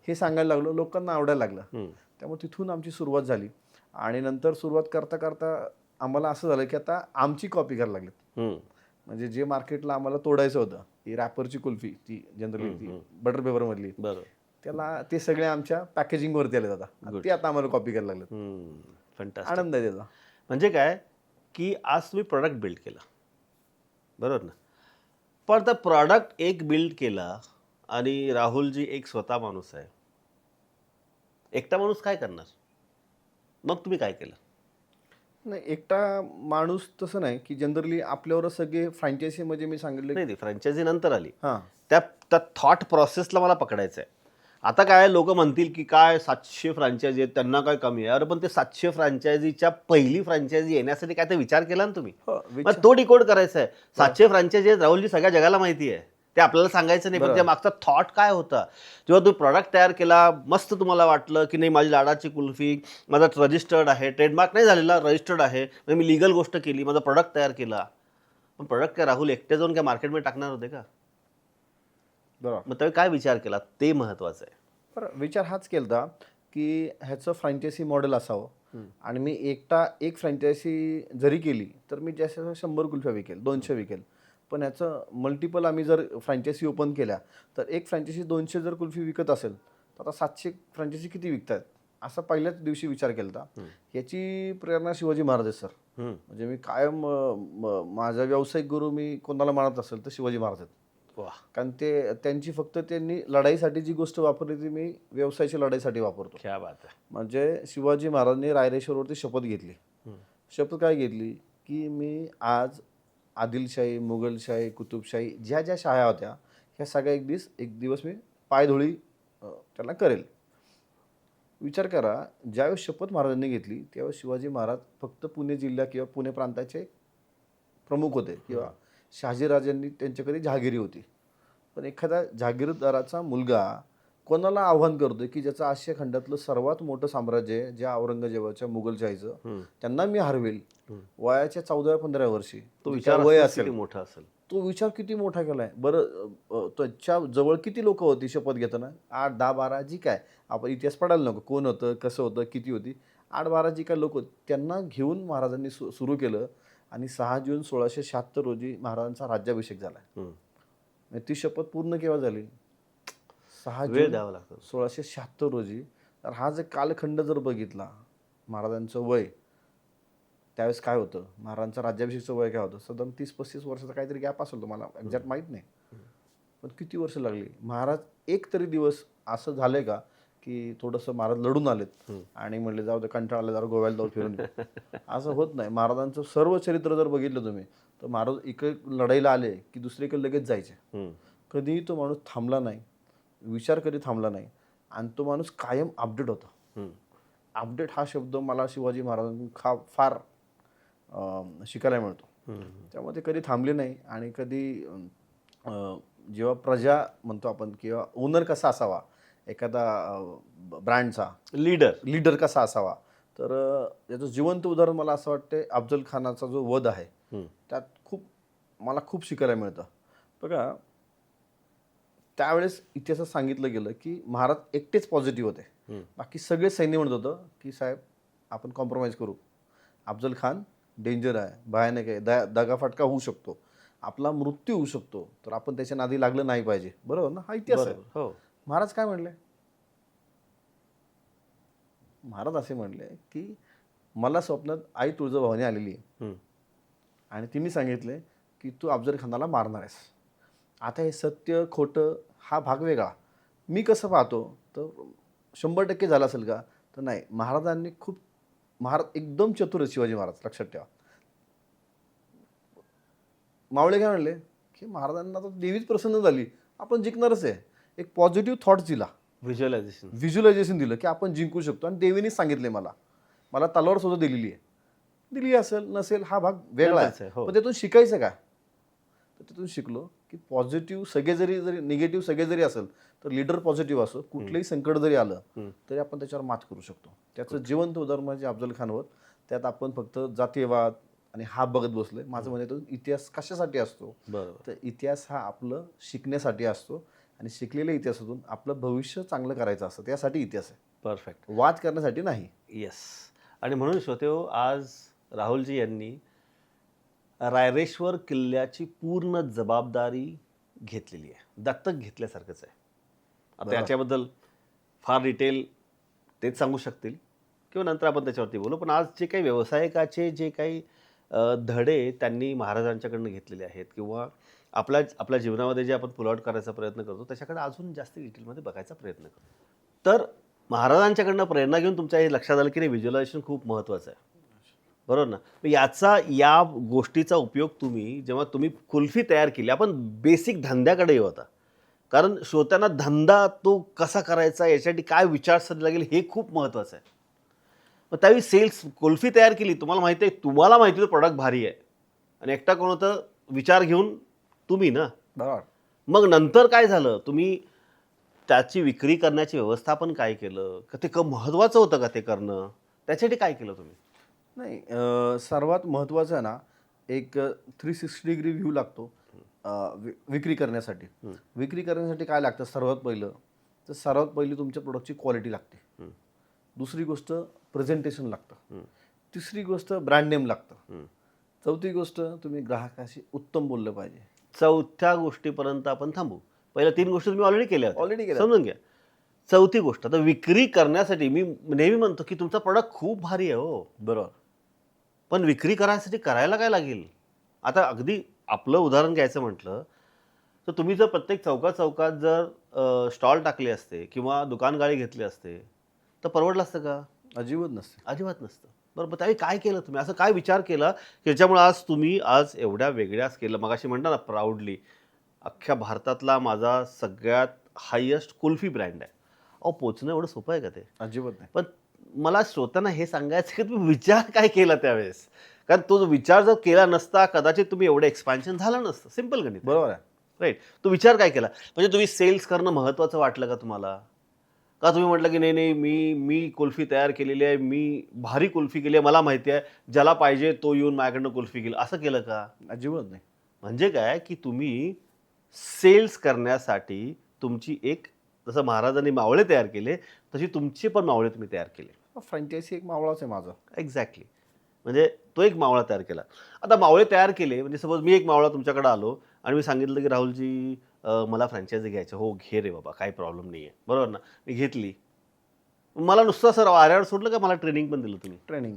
हे सांगायला लागलो, लोकांना आवडायला लागलं. त्यामुळे तिथून आमची सुरुवात झाली. आणि नंतर सुरुवात करता करता आम्हाला असं झालं की आता आमची कॉपी करायला लागली. म्हणजे जे मार्केटला आम्हाला तोडायचं होतं, ही रॅपरची कुल्फी, ती जनरली ती बटर पेपर मधली, त्याला ते सगळे आमच्या पॅकेजिंग वरती आले जातात. ते आता आम्हाला कॉपी करायला लागलं. आनंद आहे त्याचा. म्हणजे काय की आज तुम्ही प्रॉडक्ट बिल्ड केला, बरोबर ना? पण तर प्रॉडक्ट एक बिल्ड केला आणि राहुलजी एक स्वतः माणूस आहे. एकटा माणूस काय करणार? मग तुम्ही काय केलं? नाही, एकटा माणूस तसं नाही की जनरली आपल्यावर सगळे फ्रँचायझी म्हणजे मी सांगितलं नाही, फ्रँचायझी नंतर आली. हां, त्या थॉट प्रोसेसला मला पकडायचं आहे. आता काय लोक म्हणतील की काय 700 फ्रँचायझी आहेत, त्यांना काय कमी आहे. अरे पण ते 700 फ्रँचायझीच्या पहिली फ्रँचायझी येण्यासाठी काय ते विचार केला ना तुम्ही? मग तो डिकोड करायचा आहे. 700 फ्रँचायझी आहेत राहुलजी, सगळ्या जगाला माहिती आहे, ते आपल्याला सांगायचं नाही. पण त्या मागचा थॉट काय होता? जेव्हा तुम्ही प्रॉडक्ट तयार केला, मस्त तुम्हाला वाटलं की नाही माझी लाडाची कुल्फी, माझा रजिस्टर्ड आहे, ट्रेडमार्क नाही झालेला, रजिस्टर्ड आहे, म्हणजे मी लिगल गोष्ट केली, माझा प्रॉडक्ट तयार केला. पण प्रॉडक्ट काय राहुल एकटे जाऊन काय मार्केटमध्ये टाकणार होते का? बरोबर. मग त्यावेळी काय विचार केला ते महत्वाचं आहे. बरं, विचार हाच केला की ह्याचं फ्रँचायझी मॉडेल असावं आणि मी एक फ्रँचायझी जरी केली तर मी जास्त 100 कुल्फ्या विकेल, 200 विकेल. पण ह्याचं मल्टिपल आम्ही जर फ्रँचायझी ओपन केल्या तर एक फ्रँचायझी 200 जर कुल्फी विकत असेल तर आता 700 फ्रँचायझी किती विकतात? असा पहिल्याच दिवशी विचार केला होता. याची प्रेरणा शिवाजी महाराज आहेत सर. म्हणजे मी कायम माझा व्यावसायिक गुरु मी कोणाला मानत असेल तर शिवाजी महाराज आहेत. कारण त्यांची फक्त त्यांनी लढाईसाठी जी गोष्ट वापरली ती मी व्यवसायाची लढाईसाठी वापरतो. क्या बात आहे. म्हणजे शिवाजी महाराजांनी रायरेश्वरवरती शपथ घेतली. शपथ काय घेतली की मी आज आदिलशाही, मुघलशाही, कुतुबशाही ज्या ज्या शाह्या होत्या ह्या सगळ्या एक दिवस मी पायधुळी त्यांना करेल. विचार करा, ज्यावेळेस शपथ महाराजांनी घेतली त्यावेळेस शिवाजी महाराज फक्त पुणे जिल्हा किंवा पुणे प्रांताचे प्रमुख होते किंवा शहाजीराजांनी त्यांच्याकडे जहागिरी होती. पण एखादा जहागीरदाराचा मुलगा कोणाला आव्हान करतोय की ज्याचं आशिया खंडातलं सर्वात मोठं साम्राज्य आहे, ज्या औरंगजेबाच्या मुघलशाहीचं, त्यांना मी हरवेल वयाच्या 14-15 वर्षी. तो विचार वय किती असेल, मोठा असेल. तो विचार किती मोठा केलाय बरं. त्याच्या जवळ किती लोक होती शपथ घेताना? 8, 10, 12 जी काय आपण इतिहास पडायला नको, कोण होतं, कसं होतं, किती होती, 8-12 जी काय लोक होती त्यांना घेऊन महाराजांनी सुरू केलं. आणि 6 जून 1676 रोजी महाराजांचा राज्याभिषेक झाला. ती शपथ पूर्ण केव्हा झाली? 6 जून 1676 रोजी. तर हा जर कालखंड जर बघितला, महाराजांचं वय त्यावेळेस काय होतं, महाराजांचं राज्याभिषेकचं वय काय होतं, साधारण 30-35 वर्षाचा काहीतरी गॅप असेल, तुम्हाला एक्झॅक्ट माहीत नाही. पण किती वर्ष लागली? महाराज एक तरी दिवस असं झालंय का की थोडंसं महाराज लढून आलेत आणि म्हणले जाऊ दे, कंटाळा आला, जरा गोव्याला जाऊन फिरून येऊ? असं होत नाही. महाराजांचं सर्व चरित्र जर बघितलं तुम्ही तर महाराज इकडे लढाईला आले की दुसरीकडे लगेच जायचे. कधीही तो माणूस थांबला नाही, विचार कधी थांबला नाही, आणि तो माणूस कायम अपडेट होता. अपडेट हा शब्द मला शिवाजी महाराजांनी फार शिकायला मिळतो. त्यामुळे ते कधी थांबले नाही. आणि कधी जेव्हा प्रजा म्हणतो आपण किंवा ओनर कसा असावा एखादा ब्रँडचा, लीडर कसा असावा, तर याचं जिवंत उदाहरण मला असं वाटतं अफजल खानाचा जो वध आहे त्यात मला खूप शिकायला मिळतं. बघा, त्यावेळेस इतिहासात सांगितलं गेलं की महाराज एकटेच पॉझिटिव्ह होते, बाकी सगळे सैन्य म्हणत होतं की साहेब आपण कॉम्प्रोमाइज करू, अफजल खान डेंजर आहे, भयानक आहे, दगाफटका होऊ शकतो, आपला मृत्यू होऊ शकतो, तर आपण त्याच्या नादी लागलं नाही पाहिजे. बरोबर ना? हा इतिहास आहे. महाराज काय म्हणले? महाराज असे म्हणले की मला स्वप्नात आई तुळजाभवानी आलेली आहे आणि तिने सांगितले की तू अफजल खानाला मारणार आहेस. आता हे सत्य खोटं हा भाग वेगळा. मी कसं पाहतो तर 100% झालं असेल का? तर नाही. महाराजांनी महाराज एकदम चतुर आहे शिवाजी महाराज, लक्षात ठेवा. मावळे काय म्हणले की महाराजांना तर देवीच प्रसन्न झाली, आपण जिंकणारच आहे. एक पॉझिटिव्ह थॉट्स दिला, व्हिज्युअलायझेशन दिलं की आपण जिंकू शकतो. आणि देवीनेच सांगितले मला तलवार सुद्धा दिली असेल नसेल हा भाग वेगळा आहे. पण त्यातून शिकायचं काय? तर त्यातून शिकलो की पॉझिटिव्ह सगळे जरी निगेटिव्ह सगळे जरी असेल तर लीडर पॉझिटिव्ह असो, कुठलंही संकट जरी आलं तरी आपण त्याच्यावर मात करू शकतो. त्याचं जिवंत उदाहरण म्हणजे अफजल खानवर. त्यात आपण फक्त जातीयवाद आणि हा बघत बसलोय. माझं म्हणणं इतिहास कशासाठी असतो? तर इतिहास हा आपलं शिकण्यासाठी असतो आणि शिकलेल्या इतिहासातून आपलं भविष्य चांगलं करायचं असतं, त्यासाठी इतिहास आहे. परफेक्ट. वाद करण्यासाठी नाही. येस. आणि म्हणून श्रोतेहो, आज राहुलजी यांनी रायरेश्वर किल्ल्याची पूर्ण जबाबदारी घेतलेली आहे, दत्तक घेतल्यासारखंच आहे. आता याच्याबद्दल फार डिटेल तेच सांगू शकतील किंवा नंतर आपण त्याच्यावरती बोलू. पण आज जे काही व्यावसायिकाचे जे काही धडे त्यांनी महाराजांच्याकडनं घेतलेले आहेत किंवा आपल्या जीवनामध्ये जे आपण पुलआउट करायचा प्रयत्न करतो त्याच्याकडे अजून जास्त डिटेलमध्ये बघायचा प्रयत्न करतो. तर महाराजांच्याकडनं प्रेरणा घेऊन तुमच्या हे लक्षात आलं की नाही, व्हिज्युअलायझेशन खूप महत्त्वाचं आहे. बरोबर ना? या गोष्टीचा उपयोग जेव्हा तुम्ही कुल्फी तयार केली, आपण बेसिक धंद्याकडे येऊ आता. कारण श्रोत्यांना धंदा तो कसा करायचा, याच्यासाठी काय विचारसरणी लागेल हे खूप महत्त्वाचं आहे. मग त्यावेळी सेल्स कुल्फी तयार केली, तुम्हाला माहिती आहे प्रोडक्ट भारी आहे आणि एकटा कोण होतं विचार घेऊन तुम्ही ना. बरोबर. मग नंतर काय झालं, तुम्ही त्याची विक्री करण्याची व्यवस्थापन काय केलं का? ते महत्त्वाचं होतं का ते करणं? त्याच्यासाठी काय केलं तुम्ही? नाही, सर्वात महत्त्वाचं आहे ना, एक 360 डिग्री व्ह्यू लागतो विक्री करण्यासाठी. विक्री करण्यासाठी काय लागतं? सर्वात पहिली तुमच्या प्रोडक्टची क्वालिटी लागते. दुसरी गोष्ट प्रेझेंटेशन लागतं. तिसरी गोष्ट ब्रँड नेम लागतं. चौथी गोष्ट तुम्ही ग्राहकाशी उत्तम बोललं पाहिजे. चौथ्या गोष्टीपर्यंत आपण थांबू. पहिल्या 3 गोष्टी तुम्ही ऑलरेडी केल्या, समजून घ्या. चौथी गोष्ट, आता विक्री करण्यासाठी मी नेहमी म्हणतो की तुमचा प्रॉडक्ट खूप भारी आहे हो, बरोबर. पण विक्री करायसाठी करायला काय लागेल? आता अगदी आपलं उदाहरण घ्यायचं म्हटलं, तर तुम्ही जर प्रत्येक चौकात जर स्टॉल टाकले असते किंवा दुकानगाळे घेतले असते, तर परवडलं असतं का? अजिबात नसते. अजिबात नसतं. बरोबर. त्यावेळी काय केलं तुम्ही? असं काय विचार केला, की ज्याच्यामुळे आज तुम्ही एवढ्या वेगळ्या स्केलला मगाशी म्हणता ना प्राउडली, अख्ख्या भारतातला माझा सगळ्यात हायेस्ट कुल्फी ब्रँड आहे. अहो, पोहोचणं एवढं सोपं आहे का ते? अजिबात नाही. पण मला श्रोत्यांना हे सांगायचं की तुम्ही विचार काय केला त्यावेळेस? कारण तो जो विचार जर केला नसता, कदाचित तुम्ही एवढं एक्सपान्शन झालं नसतं. सिंपल गणित आहे. बरोबर आहे. राईट. तो विचार काय केला? म्हणजे तुम्ही सेल्स करणं महत्त्वाचं वाटलं का तुम्हाला? का तुम्ही म्हटलं की नाही, नाही मी मी कुल्फी तयार केलेली आहे, मी भारी कुल्फी केली आहे, मला माहिती आहे, ज्याला पाहिजे तो येऊन माझ्याकडनं कुल्फी घेईल, असं केलं का? अजिबात नाही. म्हणजे काय की तुम्ही सेल्स करण्यासाठी तुमची एक, जसं महाराजांनी मावळे तयार केले, तशी तुमचे पण मावळे तुम्ही तयार केले. फ्रँचायझी एक मावळाच आहे माझा. एक्झॅक्टली. म्हणजे तो एक मावळा तयार केला. आता मावळे तयार केले म्हणजे सपोज मी एक मावळा तुमच्याकडे आलो आणि मी सांगितलं की राहुलजी मला फ्रँचायझी घ्यायची. हो घे रे बाबा, काही प्रॉब्लेम नाही आहे. बरोबर ना? मी घेतली. मला नुसतं असं आऱ्यावर सोडलं का मला ट्रेनिंग पण दिलं तुम्ही? ट्रेनिंग.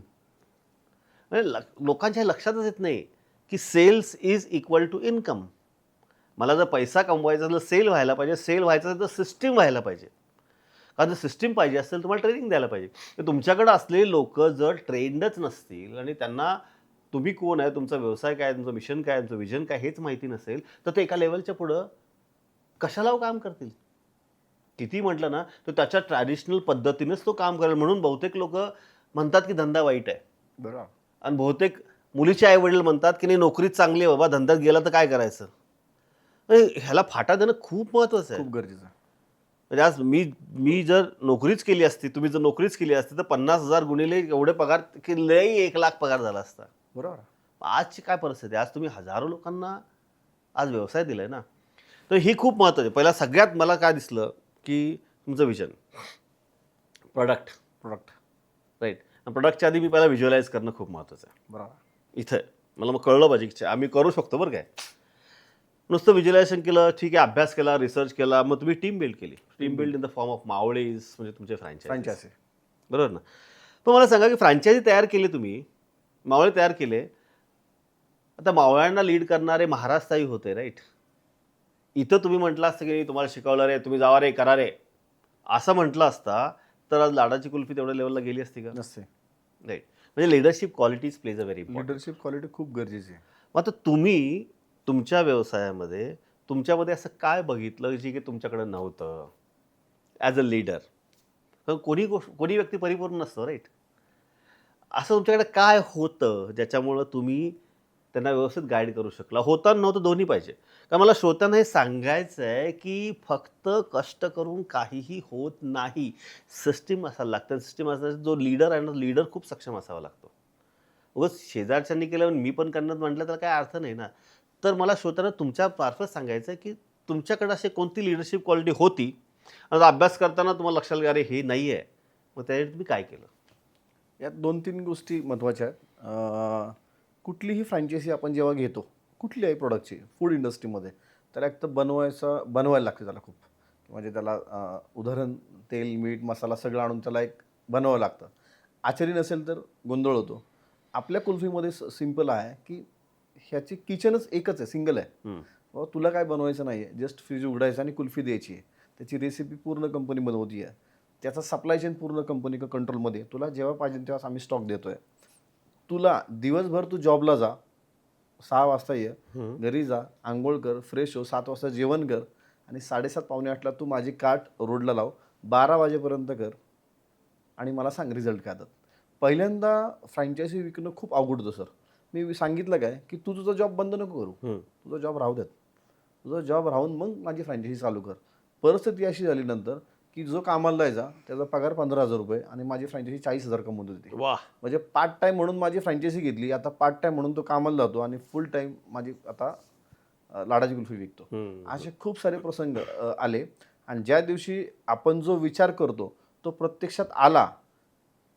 म्हणजे लोकांच्या लक्षातच येत नाही की sales is equal to income. मला जर पैसा कमवायचा असेल तर सेल व्हायला पाहिजे. सेल व्हायचं असेल तर सिस्टीम व्हायला पाहिजे. कारण जर सिस्टीम पाहिजे असेल तर तुम्हाला ट्रेनिंग द्यायला पाहिजे. तर तुमच्याकडे असलेले लोक जर ट्रेंडच नसतील आणि त्यांना तुम्ही कोण आहे, तुमचा व्यवसाय काय, तुमचं मिशन काय, तुमचं विजन काय हेच माहिती नसेल, तर ते एका लेवलच्या पुढं कशाला हो काम करतील? किती म्हटलं ना, तर त्याच्या ट्रॅडिशनल पद्धतीनेच तो काम करेल. म्हणून बहुतेक लोक म्हणतात की धंदा वाईट आहे. बरोबर. आणि बहुतेक मुलीचे आई वडील म्हणतात की नाही नोकरीत चांगली आहे बाबा, धंद्यात गेला तर काय करायचं? ह्याला फाटा देणं खूप महत्त्वाचं आहे. खूप गरजेचं आहे. म्हणजे आज मी जर नोकरीच केली असती, तुम्ही जर नोकरीच केली असती, तर 50,000 गुणिले एवढे पगार की लई 1,00,000 पगार झाला असता. बरोबर. आजची काय परिस्थिती आहे? आज तुम्ही हजारो लोकांना आज व्यवसाय दिलाय ना. तर ही खूप महत्त्वाची. पहिला सगळ्यात मला काय दिसलं की तुमचं विजन, प्रॉडक्ट, प्रोडक्ट. राईट. प्रॉडक्टच्या आधी मी पहिला व्हिज्युअलाइज करणं खूप महत्त्वाचं आहे. बरोबर. इथं मला मग कळलं पाहिजे की आम्ही करू शकतो बरं काय. नुसतं व्हिज्युअलायझेशन केलं, ठीक आहे, अभ्यास केला, रिसर्च केला, मग तुम्ही टीम बिल्ड केली. Team build in the form of मावळेज, म्हणजे तुमचे फ्रँचायझी. बरोबर ना? पण मला सांगा की फ्रँचायझी तयार केली तुम्ही, मावळे तयार केले. आता मावळ्यांना लीड करणारे महाराज ताई होते, राईट. इथं तुम्ही म्हटलं असतं की तुम्हाला शिकवलं रे, तुम्ही जावा रे, करा रे, असं म्हटलं असता तर आज लाडाची कुल्फी तेवढ्या लेवलला गेली असती का? नसते. राईट. म्हणजे leadership qualities plays a very important. Leadership quality खूप गरजेची आहे. मग आता तुम्ही तुमच्या व्यवसायामध्ये तुमच्यामध्ये असं काय बघितलं जे की तुमच्याकडे नव्हतं ॲज अ लीडर? कारण कोणी व्यक्ती परिपूर्ण नसतो, राईट. असं तुमच्याकडे काय होतं ज्याच्यामुळं तुम्ही त्यांना व्यवस्थित गाईड करू शकला? होतं आणि नव्हतं दोन्ही पाहिजे. कारण मला श्रोत्यांना हे सांगायचं आहे की फक्त कष्ट करून काहीही होत नाही. सिस्टीम असायला लागतं. सिस्टीम असायला जो लीडर आहे ना, लीडर खूप सक्षम असावा लागतो. उगाच शेजारच्यांनी केलं मी पण करणार म्हटलं तर काय अर्थ नाही ना. तर मला श्रोत्यांना तुमच्या मार्फत सांगायचं आहे की तुमच्याकडे अशी कोणती लिडरशिप क्वालिटी होती आणि अभ्यास करताना तुम्हाला लक्षात आलं, अरे हे नाही आहे, मग त्यासाठी तुम्ही काय केलं? यात 2-3 गोष्टी महत्त्वाच्या आहेत. कुठलीही फ्रँचायझी आपण जेव्हा घेतो, कुठल्याही प्रॉडक्टची फूड इंडस्ट्रीमध्ये, त्याला एक तर बनवायला लागते त्याला खूप. म्हणजे त्याला उदाहरण तेल, मीठ, मसाला सगळं आणून त्याला एक बनवावं लागतं. आचारी नसेल तर गोंधळ होतो. आपल्या कुल्फीमध्ये सिंपल आहे की ह्याची किचनच एकच आहे, सिंगल आहे. बाबा तुला काय बनवायचं नाही आहे, जस्ट फ्रीज उघडायचं आणि कुल्फी द्यायची आहे. त्याची रेसिपी पूर्ण कंपनी बनवती आहे. त्याचा सप्लाय चेन पूर्ण कंपनी कंट्रोलमध्ये. तुला जेव्हा पाहिजे तेव्हा आम्ही स्टॉक देतो आहे. तुला दिवसभर तू जॉबला जा, 6 वाजता ये, घरी जा, अंघोळ कर, फ्रेश हो, 7 वाजता जेवण कर आणि 7:30 पावणे 8ला तू माझी कार्ट रोडला लाव, 12 वाजेपर्यंत कर आणि मला सांग रिझल्ट काय येतात. पहिल्यांदा फ्रँचायझी विकणं खूप अवघड होतं सर. मी सांगितलं काय की तू तुझा जॉब बंद नको करू, तुझा जॉब राहू देत. तुझा जॉब राहून मग माझी फ्रँचायझी चालू कर. परिस्थिती अशी झाली नंतर की जो कामाला जायचा त्याचा पगार 15,000 रुपये आणि माझी फ्रँचायझी 40,000 कमवत होती. वाह. म्हणजे पार्ट टाईम म्हणून माझी फ्रँचायझी घेतली. आता पार्ट टाईम म्हणून तो कामाला जातो आणि फुल टाईम माझी आता लाडाची कुल्फी विकतो. असे खूप सारे प्रसंग आले आणि ज्या दिवशी आपण जो विचार करतो तो प्रत्यक्षात आला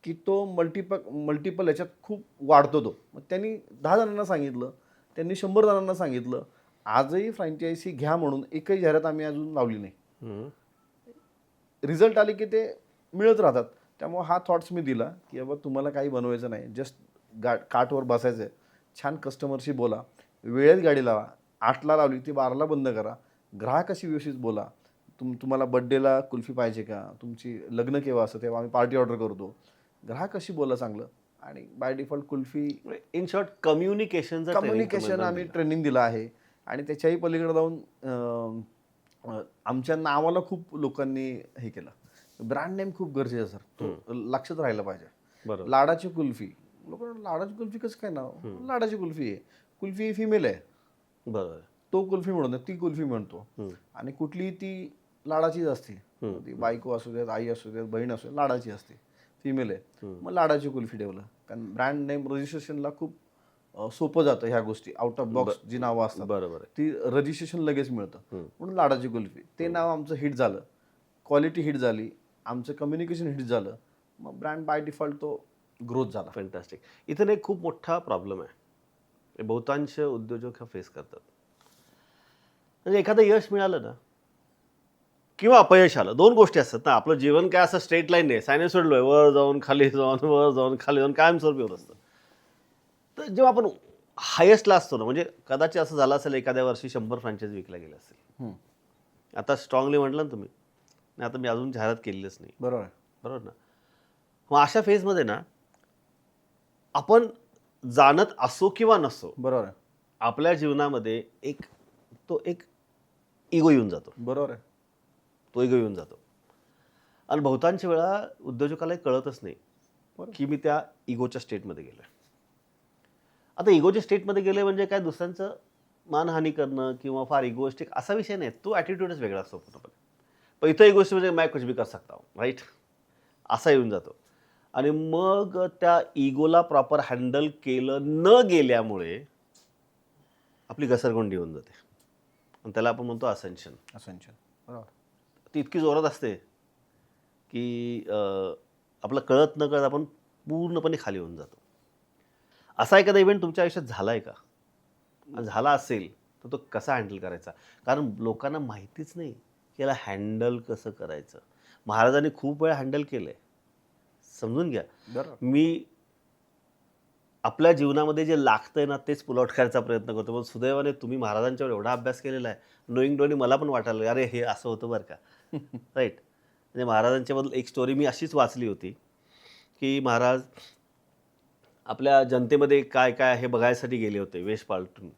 की तो मल्टिपल याच्यात खूप वाढतो तो. मग त्यांनी 10 जणांना सांगितलं, त्यांनी 100 जणांना सांगितलं. आजही फ्रँचायझी घ्या म्हणून एकही जाहिरात आम्ही अजून लावली नाही. रिझल्ट आले की ते मिळत राहतात. त्यामुळे हा थॉट्स मी दिला की बाबा तुम्हाला काही बनवायचं नाही, जस्ट काटवर बसायचं आहे, छान कस्टमरशी बोला, वेळेत गाडी लावा, 8ला लावली ती 12ला बंद करा, ग्राहकाशी व्यवस्थित बोला. तुम्हाला बड्डेला कुल्फी पाहिजे का, तुमची लग्न केव्हा असतं तेव्हा आम्ही पार्टी ऑर्डर करतो, ग्राहकाशी बोला चांगलं. आणि by default kulfi in short communication आम्ही ट्रेनिंग दिलं आहे. आणि त्याच्याही पलीकडे जाऊन आमच्या नावाला खूप लोकांनी हे केलं. ब्रँड नेम खूप गरजेचं सर, तो लक्षात राहिला पाहिजे. बरोबर. लाडाची कुल्फी, लोक लाडाची कुल्फी कसं काय नाव, लाडाची कुल्फी आहे, कुल्फी फिमेल आहे, बरोबर. तो कुल्फी म्हणत नाही, ती कुल्फी म्हणतो. आणि कुठली ती लाडाचीच असते, ती बायको असू देत, आई असू देत, बहीण असू देत, लाडाची असते, फिमेल आहे, मग लाडाची कुल्फी ठेवलं. कारण ब्रँड नेम रजिस्ट्रेशनला खूप सोपं जातं ह्या गोष्टी. आउट ऑफ बॉक्स जी नावं असतात बरोबर आहे. ती रजिस्ट्रेशन लगेच मिळतं. म्हणून लाडाची कुल्फी ते नाव आमचं हिट झालं, क्वालिटी हिट झाली, आमचं कम्युनिकेशन हिट झालं, मग ब्रँड बाय डिफॉल्ट तो ग्रोथ झाला. फॅन्टॅस्टिक. इथं एक खूप मोठा प्रॉब्लेम आहे, हे बहुतांश उद्योजक फेस करतात. म्हणजे एखादं यश मिळालं ना किंवा अपयश आलं, दोन गोष्टी असतात ना. आपलं जीवन काय असं स्ट्रेट लाईन नाही, सायन्स आहे, वर जाऊन खाली जाऊन, वर जाऊन खाली जाऊन कायमस्वरूपी होत असतं. तर जेव्हा आपण हायेस्टला असतो ना, म्हणजे कदाचित असं झालं असेल एखाद्या वर्षी 100 फ्रँचायझी विकल्या गेल्या असतील. आता स्ट्रॉंगली म्हटलं ना तुम्ही, नाही आता मी अजून जाहिरात केलेलीच नाही. बरोबर आहे. बरोबर ना. मग अशा फेजमध्ये ना आपण जाणत असो किंवा नसो, बरोबर आहे. आपल्या जीवनामध्ये एक इगो येऊन जातो. बरोबर आहे. तो इगो येऊन जातो. आणि बहुतांश वेळा उद्योजकाला कळतच नाही की मी त्या इगोच्या स्टेटमध्ये गेलो आहे. आता इगोच्या स्टेटमध्ये गेले म्हणजे काय, दुसऱ्यांचं मानहानी करणं किंवा फार इगोइस्टिक असा विषय नाही, तो ॲटिट्यूडच वेगळा असतो पूर्णपणे. पण इथं इगोइस्टिक म्हणजे मैं कुछ भी कर सकता हूँ, राईट, असा येऊन जातो. आणि मग त्या इगोला प्रॉपर हँडल केलं न गेल्यामुळे आपली घसरगुंडी होऊन जाते. आणि त्याला आपण म्हणतो असेन्शन. बरोबर. ती इतकी जोरात असते की आपलं कळत न कळत आपण पूर्णपणे खाली होऊन जातो. असा एखादा इव्हेंट तुमच्या आयुष्यात झाला आहे का? झाला असेल तर तो कसा हँडल करायचा? कारण लोकांना माहितीच नाही की याला हँडल कसं करायचं. महाराजांनी खूप वेळा हँडल केलं आहे, समजून घ्या. मी आपल्या जीवनामध्ये जे लागतंय ना तेच पुल आउट करायचा प्रयत्न करतो. पण सुदैवाने तुम्ही महाराजांच्यावर एवढा अभ्यास केलेला आहे, नोईंग मला पण वाटायला अरे हे असं होतं बरं का, राईट. म्हणजे महाराजांच्याबद्दल एक स्टोरी मी अशीच वाचली होती की महाराज आपल्या जनतेमध्ये काय काय हे बघायसाठी गेले होते वेश पालटून.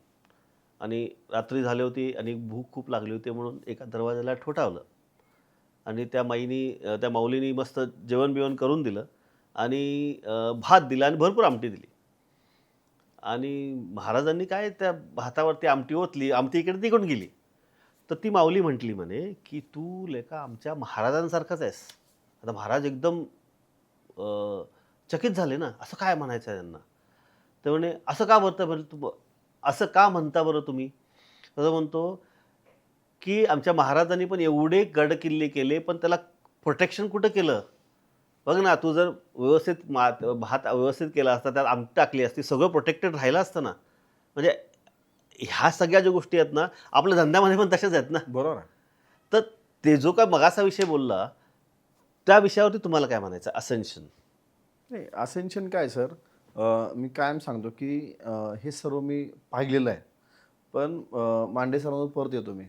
आणि रात्री झाली होती आणि भूक खूप लागली होती, म्हणून एका दरवाजाला ठोठावलं आणि त्या माऊलीनी मस्त जेवण बिवण करून दिलं आणि भात दिला आणि भरपूर आमटी दिली. आणि महाराजांनी काय त्या भातावरती आमटी ओतली, आमटी इकडे तिकडून गेली. तर ती माऊली म्हटली म्हणे की तू लेका आमच्या महाराजांसारखाच आहेस. आता महाराज एकदम चकित झाले ना, असं काय म्हणायचं आहे त्यांना. तर म्हणे असं का असं का म्हणता बरं तुम्ही? तसं म्हणतो की आमच्या महाराजांनी पण एवढे गड किल्ले केले, पण त्याला प्रोटेक्शन कुठं केलं? बघ ना, तू जर व्यवस्थित भात व्यवस्थित केला असता, त्यात आमटी टाकली असती, सगळं प्रोटेक्टेड राहिलं असतं ना. म्हणजे ह्या सगळ्या ज्या गोष्टी आहेत ना, आपल्या धंद्यामध्ये पण तशाच आहेत ना. बरोबर आहे. तर ते जो काय मगाचा विषय बोलला त्या विषयावरती तुम्हाला काय म्हणायचं? असेन्शन. नाही, असेन्शन काय सर, मी कायम सांगतो की हे सर्व मी पाहिलेलं आहे. पण मांडे सरांवर परत येतो मी,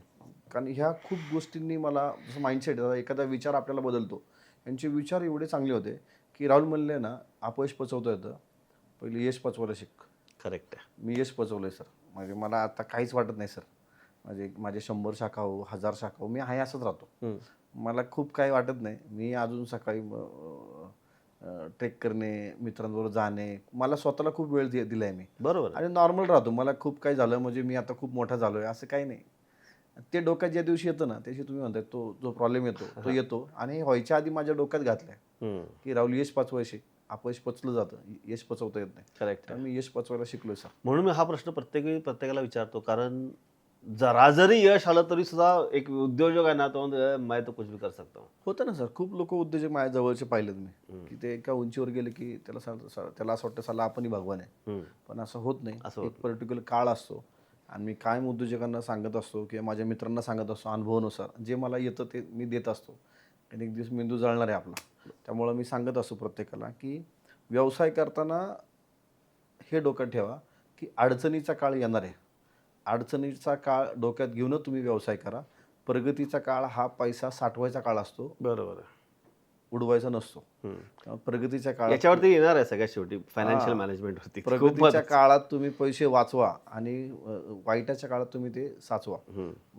कारण ह्या खूप गोष्टींनी मला जसं माइंडसेट एखादा विचार आपल्याला बदलतो. यांचे विचार एवढे चांगले होते की राहुल म्हणले ना, अपयश पचवता येतं, पहिले यश पचवायला शिक. करेक्ट आहे. मी यश पचवलं आहे सर. म्हणजे मला आता काहीच वाटत नाही सर. माझे 100 शाखा हो, 1000 शाखा हो, मी आहे असंच राहतो. मला खूप काही वाटत नाही. मी अजून सकाळी ट्रेक करणे, मित्रांबरोबर जाणे, मला स्वतःला खूप वेळ दिला आहे मी. बरोबर. आणि नॉर्मल राहतो. मला खूप काही झालं म्हणजे मी आता खूप मोठा झालो आहे असं काही नाही. ते डोक्यात ज्या दिवशी येतं ना, त्याशी तुम्ही म्हणताय तो जो प्रॉब्लेम येतो तो येतो. आणि व्हायच्या आधी माझ्या डोक्यात घातलाय की राहुल यश पचवायचे, अपयश पचलं जातं, यश पचवता येत नाही. करेक्ट. मी यश पचवायला शिकलोय सर. म्हणून मी हा प्रश्न प्रत्येकाला विचारतो, कारण जरा जरी यश आलं तरी सुद्धा एक उद्योजक आहे ना, तो मैं तो कुछ भी कर सकता हूँ. होतं ना सर, खूप लोक उद्योजक माझ्या जवळचे पाहिलेत मी की ते एका उंचीवर गेले की त्याला असं वाटतं साला आपणही भगवान आहे. पण असं होत नाही. एक पर्टिक्युलर काळ असतो. आणि मी कायम उद्योजकांना सांगत असतो किंवा माझ्या मित्रांना सांगत असतो अनुभवानुसार जे मला येतं ते मी देत असतो आणि एक दिवस मेंदू जळणार आहे आपला. त्यामुळं मी सांगत असतो प्रत्येकाला की व्यवसाय करताना हे डोक्यात ठेवा की अडचणीचा काळ येणार आहे. अडचणीचा काळ डोक्यात घेऊनच तुम्ही व्यवसाय करा. प्रगतीचा काळ हा पैसा साठवायचा काळ असतो, बरोबर आहे. उडवायचा नसतो. त्यामुळे प्रगतीच्या काळात याच्यावरती येणार आहे सगळ्यात शेवटी फायनान्शियल मॅनेजमेंटवरती. प्रगतीच्या काळात तुम्ही पैसे वाचवा आणि वाईटाच्या काळात तुम्ही ते साचवा.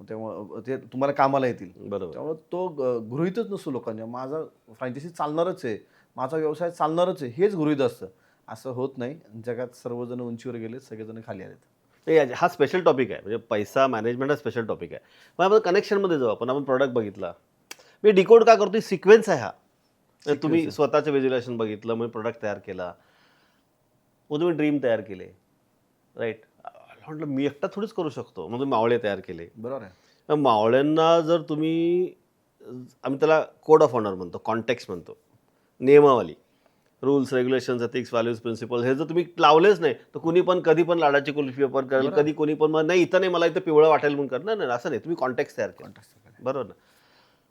त्यामुळे ते तुम्हाला कामाला येतील. बरोबर. त्यामुळे तो गृहीतच नसतो लोकांनी, माझा फ्रँचायझी चालणारच आहे, माझा व्यवसाय चालणारच आहे, हेच गृहीत असतं. असं होत नाही. जगात सर्वजण उंचीवर गेलेत, सगळेजण खाली आलेत. हा स्पेशल टॉपिक आहे, म्हणजे पैसा मॅनेजमेंट हा स्पेशल टॉपिक आहे. मग आपण कनेक्शनमध्ये जाऊ. आपण प्रोडक्ट बघितला, मी डिकोड का करतोय, सिक्वेन्स आहे हा. तुम्ही स्वतःचं व्हिज्युअलायझेशन बघितलं, मग प्रोडक्ट तयार केला, मग तुम्ही ड्रीम तयार केले, राईट. म्हटलं मी एकटा थोडीच करू शकतो, मग तुम्ही मावळे तयार केले. बरोबर आहे. तर मावळ्यांना जर तुम्ही, आम्ही त्याला कोड ऑफ ऑनर म्हणतो, कॉन्टेक्स्ट म्हणतो, नियमावली, rules, regulations, ethics, values, principle, हे जर तुम्ही लावलेच नाही तर कुणी पण कधी पण लाडाची कुल्फी वापर करेल, कधी कोणी पण मग नाही इथं नाही, मला इथं पिवळं वाटेल म्हणून करणार नाही. असं नाही, तुम्ही कॉन्टेक्स्ट तयार केला, बरोबर ना.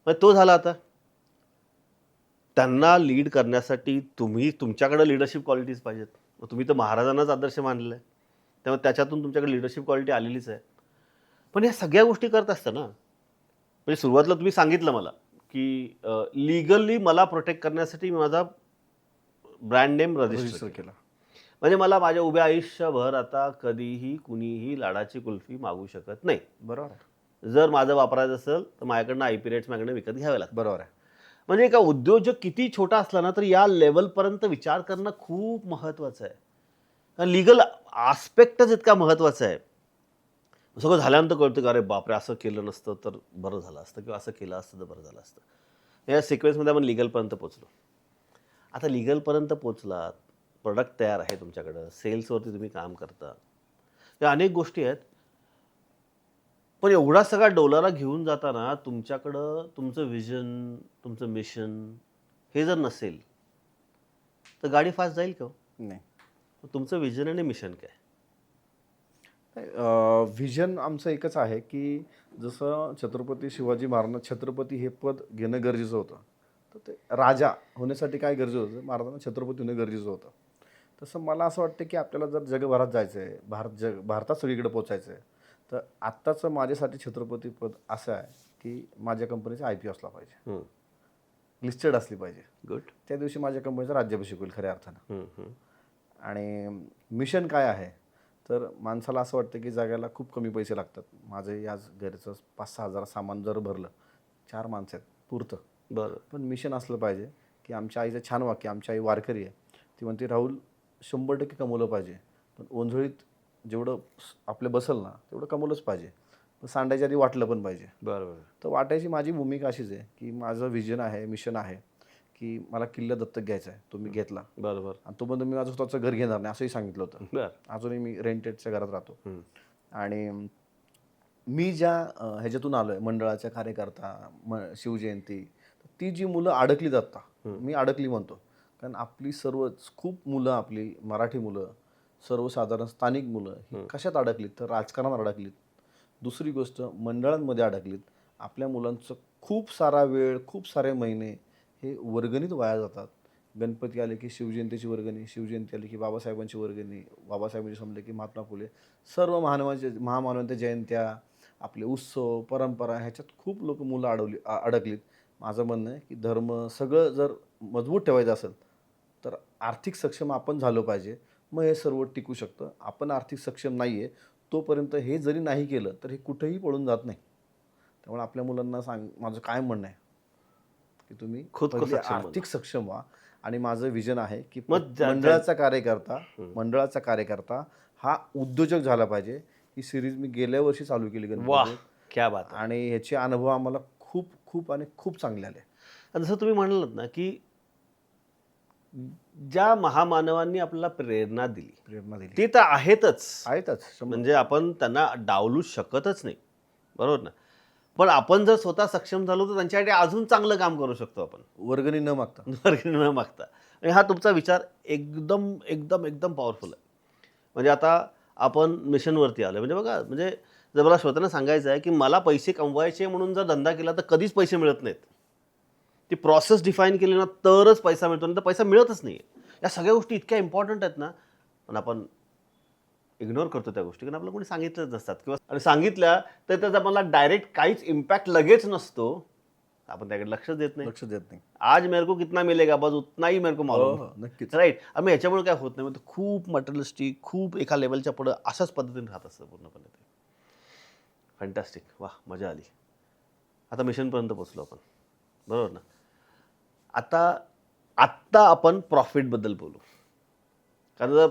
मग तो झाला. आता त्यांना लीड करण्यासाठी तुम्ही, तुमच्याकडे लिडरशिप क्वालिटीज पाहिजेत. मग तुम्ही तर महाराजांनाच आदर्श मानलेलं आहे, त्यामुळे त्याच्यातून तुमच्याकडे लिडरशिप क्वालिटी आलेलीच आहे. पण या सगळ्या गोष्टी करत असताना, म्हणजे सुरुवातीला तुम्ही सांगितलं मला की लिगली मला प्रोटेक्ट करण्यासाठी मी माझा ब्रँड नेम रजिस्टर केला. म्हणजे मला माझ्या उभ्या आयुष्यभर आता कधीही कुणीही लाडाची कुल्फी मागू शकत नाही. बरोबर आहे. जर माझं वापरायचं असेल तर माझ्याकडनं IP रेट्स माझ्याकडनं विकत घ्यावे लागतात. बरोबर आहे. म्हणजे एका उद्योजक किती छोटा असला ना, तर या लेवलपर्यंत विचार करणं खूप महत्त्वाचं आहे. कारण लिगल आस्पेक्टच इतका महत्त्वाचा आहे. सगळं झाल्यानंतर कळतं की अरे बापरे, असं केलं नसतं तर बरं झालं असतं, किंवा असं केलं असतं तर बरं झालं असतं. या सिक्वेन्समध्ये आपण लिगलपर्यंत पोचलो. आता लिगलपर्यंत पोचलात, प्रोडक्ट तयार आहे तुमच्याकडं, सेल्सवरती तुम्ही काम करता, या अनेक गोष्टी आहेत. पण एवढा सगळा डोलारा घेऊन जाताना तुमच्याकडं तुमचं विजन, तुमचं मिशन हे जर नसेल तर गाडी फास्ट जाईल का? नाही. तुमचं विजन आणि मिशन काय? व्हिजन आमचं एकच आहे की जसं छत्रपती शिवाजी महाराजांना छत्रपती हे पद घेणं गरजेचं होतं, तर ते राजा होण्यासाठी काय गरजेचं होतं, महाराजांना छत्रपती होणं गरजेचं होतं. तसं मला असं वाटतं की आपल्याला जर जगभरात जायचं आहे, भारतात सगळीकडे पोचायचं आहे, तर आत्ताचं माझ्यासाठी छत्रपती पद असं आहे की माझ्या कंपनीचा IP असला पाहिजे, लिस्टेड असली पाहिजे. गुड. त्या दिवशी माझ्या कंपनीचा राज्याभिषेक होईल खऱ्या अर्थानं. आणि मिशन काय आहे, तर माणसाला असं वाटतं की जगायला खूप कमी पैसे लागतात. माझं याच घरचं 5-6 हजार सामान जर भरलं, 4 माणसं आहेत, पुरतं. बरं. पण मिशन असलं पाहिजे की आमच्या आईचं छान वाक्य, आमची आई वारकरी आहे, ती म्हणते राहुल 100% कमवलं पाहिजे, पण ओंजळीत जेवढं आपलं बसल ना तेवढं कमवलंच पाहिजे. पण सांडायच्या आधी वाटलं पण पाहिजे. बरोबर. तर वाटायची माझी भूमिका अशीच आहे की माझं व्हिजन आहे, मिशन आहे की मला किल्ला दत्तक घ्यायचा आहे. तो मी घेतला. बरोबर. आणि तो पण मी माझं स्वतःचं घर घेणार नाही असंही सांगितलं होतं. बरं. अजूनही मी रेंटेडच्या घरात राहतो. आणि मी ज्या ह्याच्यातून आलो आहे, मंडळाच्या कार्यकर्ता, शिवजयंती, ती जी मुलं अडकली जातात, मी अडकली म्हणतो, कारण आपली सर्वच खूप मुलं, आपली मराठी मुलं, सर्वसाधारण स्थानिक मुलं ही कशात अडकलीत, तर राजकारणात अडकलीत. दुसरी गोष्ट, मंडळांमध्ये अडकलीत. आपल्या मुलांचं खूप सारा वेळ, खूप सारे महिने हे वर्गणीत वाया जातात. गणपती आले की शिवजयंतीची वर्गणी, शिवजयंती आली की बाबासाहेबांची वर्गणी, बाबासाहेबांची संपले की महात्मा फुले, सर्व महामानवांच्या जयंत्या, आपले उत्सव, परंपरा, ह्याच्यात खूप लोक मुलं अडकलीत. माझं म्हणणं आहे की धर्म सगळं जर मजबूत ठेवायचं असेल तर आर्थिक सक्षम आपण झालो पाहिजे, मग हे सर्व टिकू शकतं. आपण आर्थिक सक्षम नाही आहे तोपर्यंत हे जरी नाही केलं तर हे कुठेही पळून जात नाही. त्यामुळे आपल्या मुलांना माझं काय म्हणणं आहे की तुम्ही पहिले आर्थिक सक्षम व्हा. आणि माझं विजन आहे की मंडळाचा कार्यकर्ता हा उद्योजक झाला पाहिजे. ही सिरीज मी गेल्या वर्षी चालू केली गणपती, क्या बात. आणि ह्याचे अनुभव आम्हाला खूप खूप आणि खूप चांगले आले. जसं तुम्ही म्हणालात ना की ज्या महामानवांनी आपल्याला प्रेरणा दिली ती तर आहेतच, म्हणजे आपण त्यांना डावलू शकतच नाही, बरोबर ना. पण आपण जर स्वतः सक्षम झालो तर त्यांच्यासाठी अजून चांगलं काम करू शकतो आपण, वर्गणी न मागता. आणि हा तुमचा विचार एकदम एकदम एकदम पॉवरफुल आहे. म्हणजे आता आपण मिशनवरती आलो, म्हणजे बघा, म्हणजे जर मला स्वतःला सांगायचं आहे की मला पैसे कमवायचे म्हणून जर धंदा केला तर कधीच पैसे मिळत नाहीत. ती प्रोसेस डिफाईन केली ना तरच पैसा मिळतो, नाही तर पैसा मिळतच नाही. या सगळ्या गोष्टी इतक्या इम्पॉर्टंट आहेत ना, पण आपण इग्नोर करतो त्या गोष्टी, कारण आपल्याला कोणी सांगितलंच नसतात किंवा आणि सांगितल्या तर त्याचा मला डायरेक्ट काहीच इम्पॅक्ट लगेच नसतो. आपण त्याकडे लक्षच देत नाही. लक्ष देत नाही. आज मेरे को कितना मिलेगा बस उतना ही मेरे को मालूम. हो, नक्कीच. राईट. आम्ही याच्यामुळे काय होत नाही, मग खूप मटेरियलिस्टिक, खूप एका लेवलच्या पुढं अशाच पद्धतीने राहत असतं पूर्णपणे ते. फॅन्टॅस्टिक. वा, मजा आली. आता मिशनपर्यंत पोचलो आपण, बरोबर ना? आत्ता आपण प्रॉफिटबद्दल बोलू. कारण जर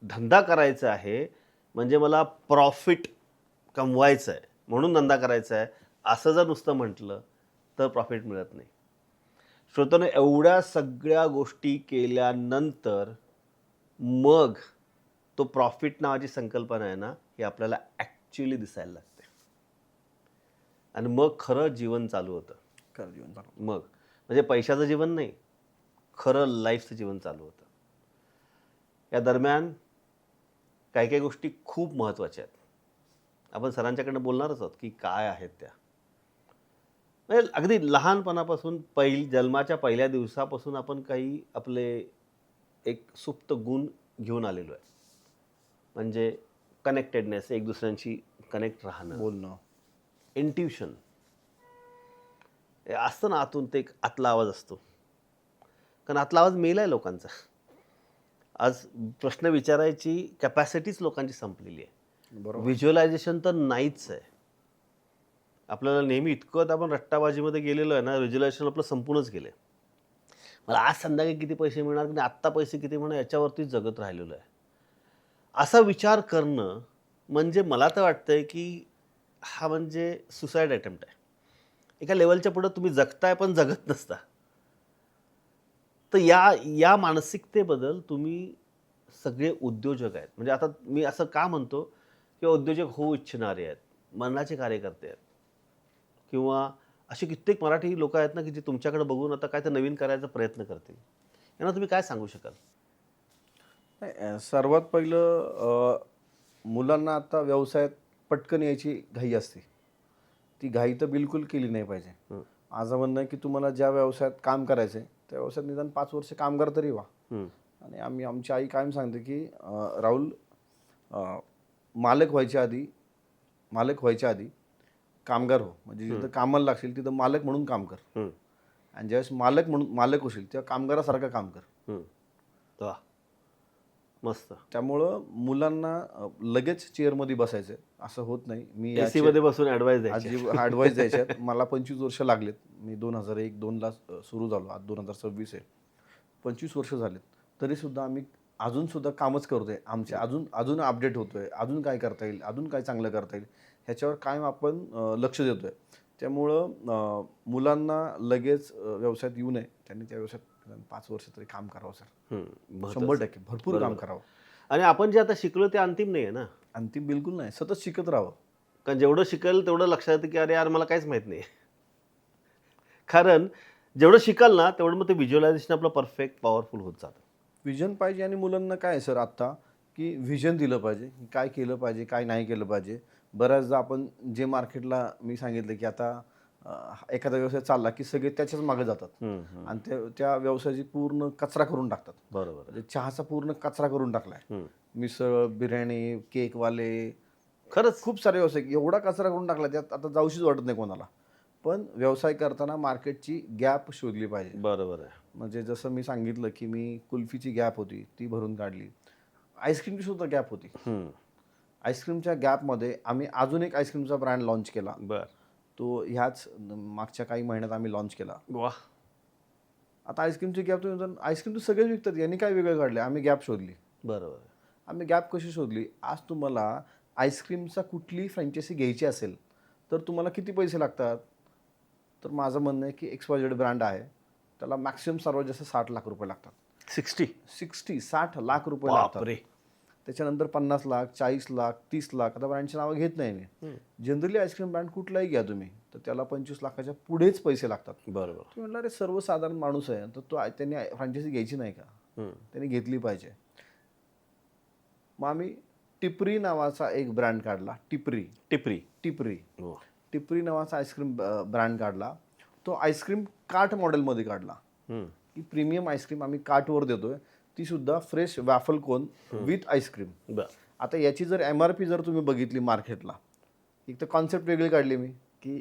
धंदा करायचा आहे म्हणजे मला प्रॉफिट कमवायचं आहे म्हणून धंदा करायचा आहे असं जर नुसतं म्हटलं तर प्रॉफिट मिळत नाही. श्रोत्यांनो, एवढ्या सगळ्या गोष्टी केल्यानंतर मग तो प्रॉफिट नावाची संकल्पना आहे ना, ही आपल्याला ॲक्च्युली दिसायला लागते आणि मग खरं जीवन चालू होतं. खरं जीवन चालू. मग म्हणजे पैशाचं जीवन नाही, खरं लाईफचं जीवन चालू होतं. या दरम्यान काही काही गोष्टी खूप महत्त्वाच्या आहेत. आपण सरांच्याकडनं बोलणारच आहोत की काय आहेत त्या. म्हणजे अगदी लहानपणापासून जन्माच्या पहिल्या दिवसापासून आपण काही आपले एक सुप्त गुण घेऊन आलेलो आहे. म्हणजे कनेक्टेडनेस, एक दुसऱ्यांशी कनेक्ट राहणं, बोलणं, इंट्युशन असतं ना आतून, ते एक आतला आवाज असतो. कारण आतला आवाज मेला आहे लोकांचा. आज प्रश्न विचारायची कॅपॅसिटीच लोकांची संपलेली आहे. बरोबर. व्हिज्युअलायझेशन तर नाहीच आहे. आपल्याला नेहमी इतकं आपण रट्टाबाजीमध्ये गेलेलो आहे ना, व्हिज्युअलायझेशन आपलं संपूनच गेलं आहे. मला आज संध्याकाळी किती पैसे मिळणार की आत्ता पैसे किती मिळणार याच्यावरतीच जगत राहिलेलो आहे. असा विचार करणं म्हणजे मला तर वाटतंय की हा म्हणजे सुसाईड अटेम्प्ट आहे. एका लेवलच्या पुढं तुम्ही जगताय पण जगत नसता. तर या मानसिकतेबद्दल तुम्ही सगळे उद्योजक आहेत. म्हणजे आता मी असं का म्हणतो किंवा उद्योजक होऊ इच्छिणारे आहेत, मरणाचे कार्यकर्ते आहेत किंवा असे कित्येक मराठी लोक आहेत ना की जे तुमच्याकडे बघून आता काय तर नवीन करायचा प्रयत्न करतील. यांना तुम्ही काय सांगू शकाल? नाही, सर्वात पहिलं मुलांना आता व्यवसायात पटकन यायची घाई असते. ती घाई तर बिलकुल केली नाही पाहिजे. माझं म्हणणं आहे की तुम्हाला ज्या व्यवसायात काम करायचं आहे त्या व्यवसायात निदान 5 वर्ष कामगार तरी व्हा. आणि आमची आई कायम सांगते की राहुल, मालक व्हायच्या आधी कामगार हो. म्हणजे जिथं कामाला लागशील तिथं मालक म्हणून काम कर. आणि ज्यावेळेस मालक होशील तेव्हा कामगारासारखं काम कर. वा, मस्त. त्यामुळं मुलांना लगेच चेअरमध्ये बसायचं असं होत नाही. मी AC मध्ये बसून ॲडवाइस द्यायची. ॲडवाईस द्यायच्यात. मला 25 वर्ष लागलेत. मी 2001-2ला सुरू झालो. आज 2026 आहे. 25 वर्ष झालेत. तरीसुद्धा आम्ही अजूनसुद्धा कामच करतोय. आमचे अजून अपडेट होतोय. अजून काय करता येईल, अजून काय चांगलं करता येईल ह्याच्यावर कायम आपण लक्ष देतोय. त्यामुळं मुलांना लगेच व्यवसायात येऊ नये. त्यांनी त्या व्यवसायात 5 वर्ष तरी काम करावं सर. 100% भरपूर काम करावं. आणि आपण जे आता शिकलो ते अंतिम नाही आहे ना. अंतिम बिलकुल नाही. सतत शिकत राहावं. कारण जेवढं शिकेल तेवढं लक्षात येतं की अरे यार मला काहीच माहीत नाही. कारण जेवढं शिकाल ना तेवढं मग ते व्हिज्युअलायझेशन आपलं परफेक्ट पॉवरफुल होत जातं. व्हिजन पाहिजे. आणि मुलांना काय आहे सर आत्ता की व्हिजन दिलं पाहिजे. काय केलं पाहिजे, काय नाही केलं पाहिजे. बऱ्याचदा आपण जे मार्केटला मी सांगितलं की आता एखादा व्यवसाय चालला की सगळे त्याच्याच मागे जातात आणि त्या व्यवसायाची पूर्ण कचरा करून टाकतात. बरोबर. म्हणजे चहाचा पूर्ण कचरा करून टाकलाय. मिसळ, बिर्याणी, केकवाले, खरंच खूप सारे व्यवसाय एवढा कचरा करून टाकला त्यात आता जाऊशीच वाटत नाही कोणाला. पण व्यवसाय करताना मार्केटची गॅप शोधली पाहिजे. बरोबर आहे. म्हणजे जसं मी सांगितलं की मी कुल्फीची गॅप होती ती भरून काढली. आईस्क्रीमची सुद्धा गॅप होती. आईस्क्रीमच्या गॅपमध्ये आम्ही अजून एक आईस्क्रीमचा ब्रँड लॉन्च केला. तो ह्याच मागच्या काही महिन्यात आम्ही लॉन्च केला. वा. आता आईस्क्रीमची गॅप तुम्ही आईस्क्रीम तर सगळेच विकतात. यांनी काय वेगळं काढलं? आम्ही गॅप शोधली. बरोबर. आम्ही गॅप कशी शोधली? आज तुम्हाला आईस्क्रीमचा कुठली फ्रँचायसी घ्यायची असेल तर तुम्हाला किती पैसे लागतात? तर माझं म्हणणं आहे की XYZ ब्रँड आहे त्याला मॅक्सिमम सर्वात जास्त 60 लाख रुपये लागतात. 60 लाख रुपये लागतात. त्याच्यानंतर 50 लाख, 40 लाख, 30 लाख. आता ब्रँडची नावं घेत नाही मी. जनरली आईस्क्रीम ब्रँड कुठलाही घ्या तुम्ही तर त्याला 25 लाखाच्या पुढेच पैसे लागतात. बरोबर. तुम्ही म्हणणार अरे सर्वसाधारण माणूस आहे तर तो त्यांनी फ्रँचायसी घ्यायची नाही का? त्यांनी घेतली पाहिजे. मग आम्ही टिपरी नावाचा एक ब्रँड काढला. टिपरी नावाचा आईस्क्रीम ब्रँड काढला. तो आईस्क्रीम कार्ट मॉडेलमध्ये काढला हम्म. की प्रीमियम आईस्क्रीम आम्ही कार्टवर देतोय, ती सुद्धा fresh waffle cone with ice cream. बर. आता याची जर MRP जर तुम्ही बघितली मार्केटला, एक तर कॉन्सेप्ट वेगळी काढली मी की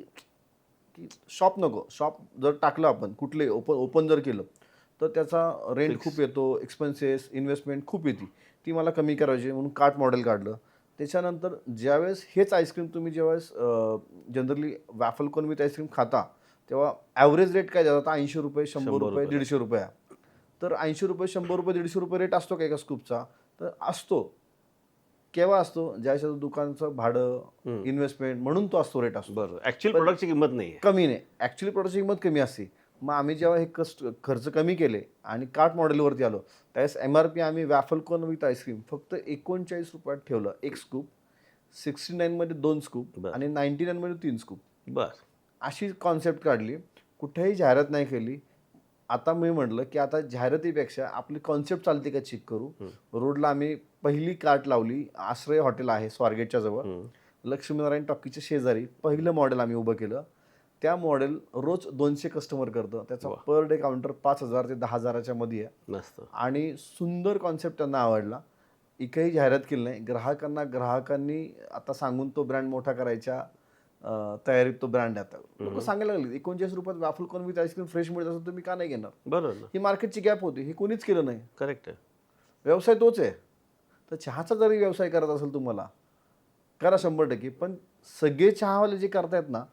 की शॉप नको, शॉप जर टाकलं आपण कुठले ओपन जर केलं तर त्याचा रेंट खूप येतो, एक्सपेन्सेस इन्व्हेस्टमेंट खूप येते, ती मला कमी करायची म्हणून कार्ट मॉडेल काढलं. त्याच्यानंतर ज्यावेळेस हेच आईस्क्रीम तुम्ही ज्यावेळेस generally waffle cone with ice cream खाता तेव्हा ॲव्हरेज रेट काय जातात, 80 रुपये, 100 रुपये, 150 रुपये. तर 80 रुपये, 100 रुपये, 150 रुपये रेट असतो का एका स्कूपचा? तर असतो. केव्हा असतो? ज्यावेळेस दुकानचं भाडं, इन्व्हेस्टमेंट म्हणून तो असतो, रेट असतो. बरोबर. ऍक्च्युअल प्रोडक्टची किंमत नाही आहे. कमी नाही, ॲक्च्युली प्रोडक्टची किंमत कमी असते. मग आम्ही जेव्हा हे खर्च कमी केले आणि कार्ट मॉडेलवरती आलो त्यावेळेस MRP आम्ही वॅफल कोन विथ आईस्क्रीम फक्त 39 रुपयात ठेवलं एक स्कूप, 69 मध्ये 2 स्कूप आणि 99 मध्ये 3 स्कूप. बर. अशी कॉन्सेप्ट काढली, कुठेही जाहिरात नाही केली. आता मी म्हटलं की आता जाहिरातीपेक्षा आपली कॉन्सेप्ट चालते का चेक करू. रोडला आम्ही पहिली कार्ट लावली, आश्रय हॉटेल आहे स्वारगेटच्या जवळ, लक्ष्मीनारायण टॉकीच्या शेजारी पहिलं मॉडेल आम्ही उभं केलं. त्या मॉडेल रोज 200 कस्टमर करतं, त्याचा पर डे काउंटर 5,000 ते 10,000च्या मध्ये आहे. मस्त. आणि सुंदर कॉन्सेप्ट त्यांना आवडला. एकही जाहिरात केली नाही. ग्राहकांनी आता सांगून तो ब्रँड मोठा करायच्या तयारीत तो ब्रँड आहे. आता लोक सांगायला लागले 39 रुपयात waffle cone with ice cream fresh मिळत असेल तुम्ही का नाही घेणार. बरोबर ना. ही मार्केटची गॅप होती, हे कोणीच केलं नाही. करेक्ट आहे. व्यवसाय तोच आहे. तर चहाचा जरी व्यवसाय करत असेल तुम्हाला करा 100%, पण सगळे चहावाले जे करतायत ना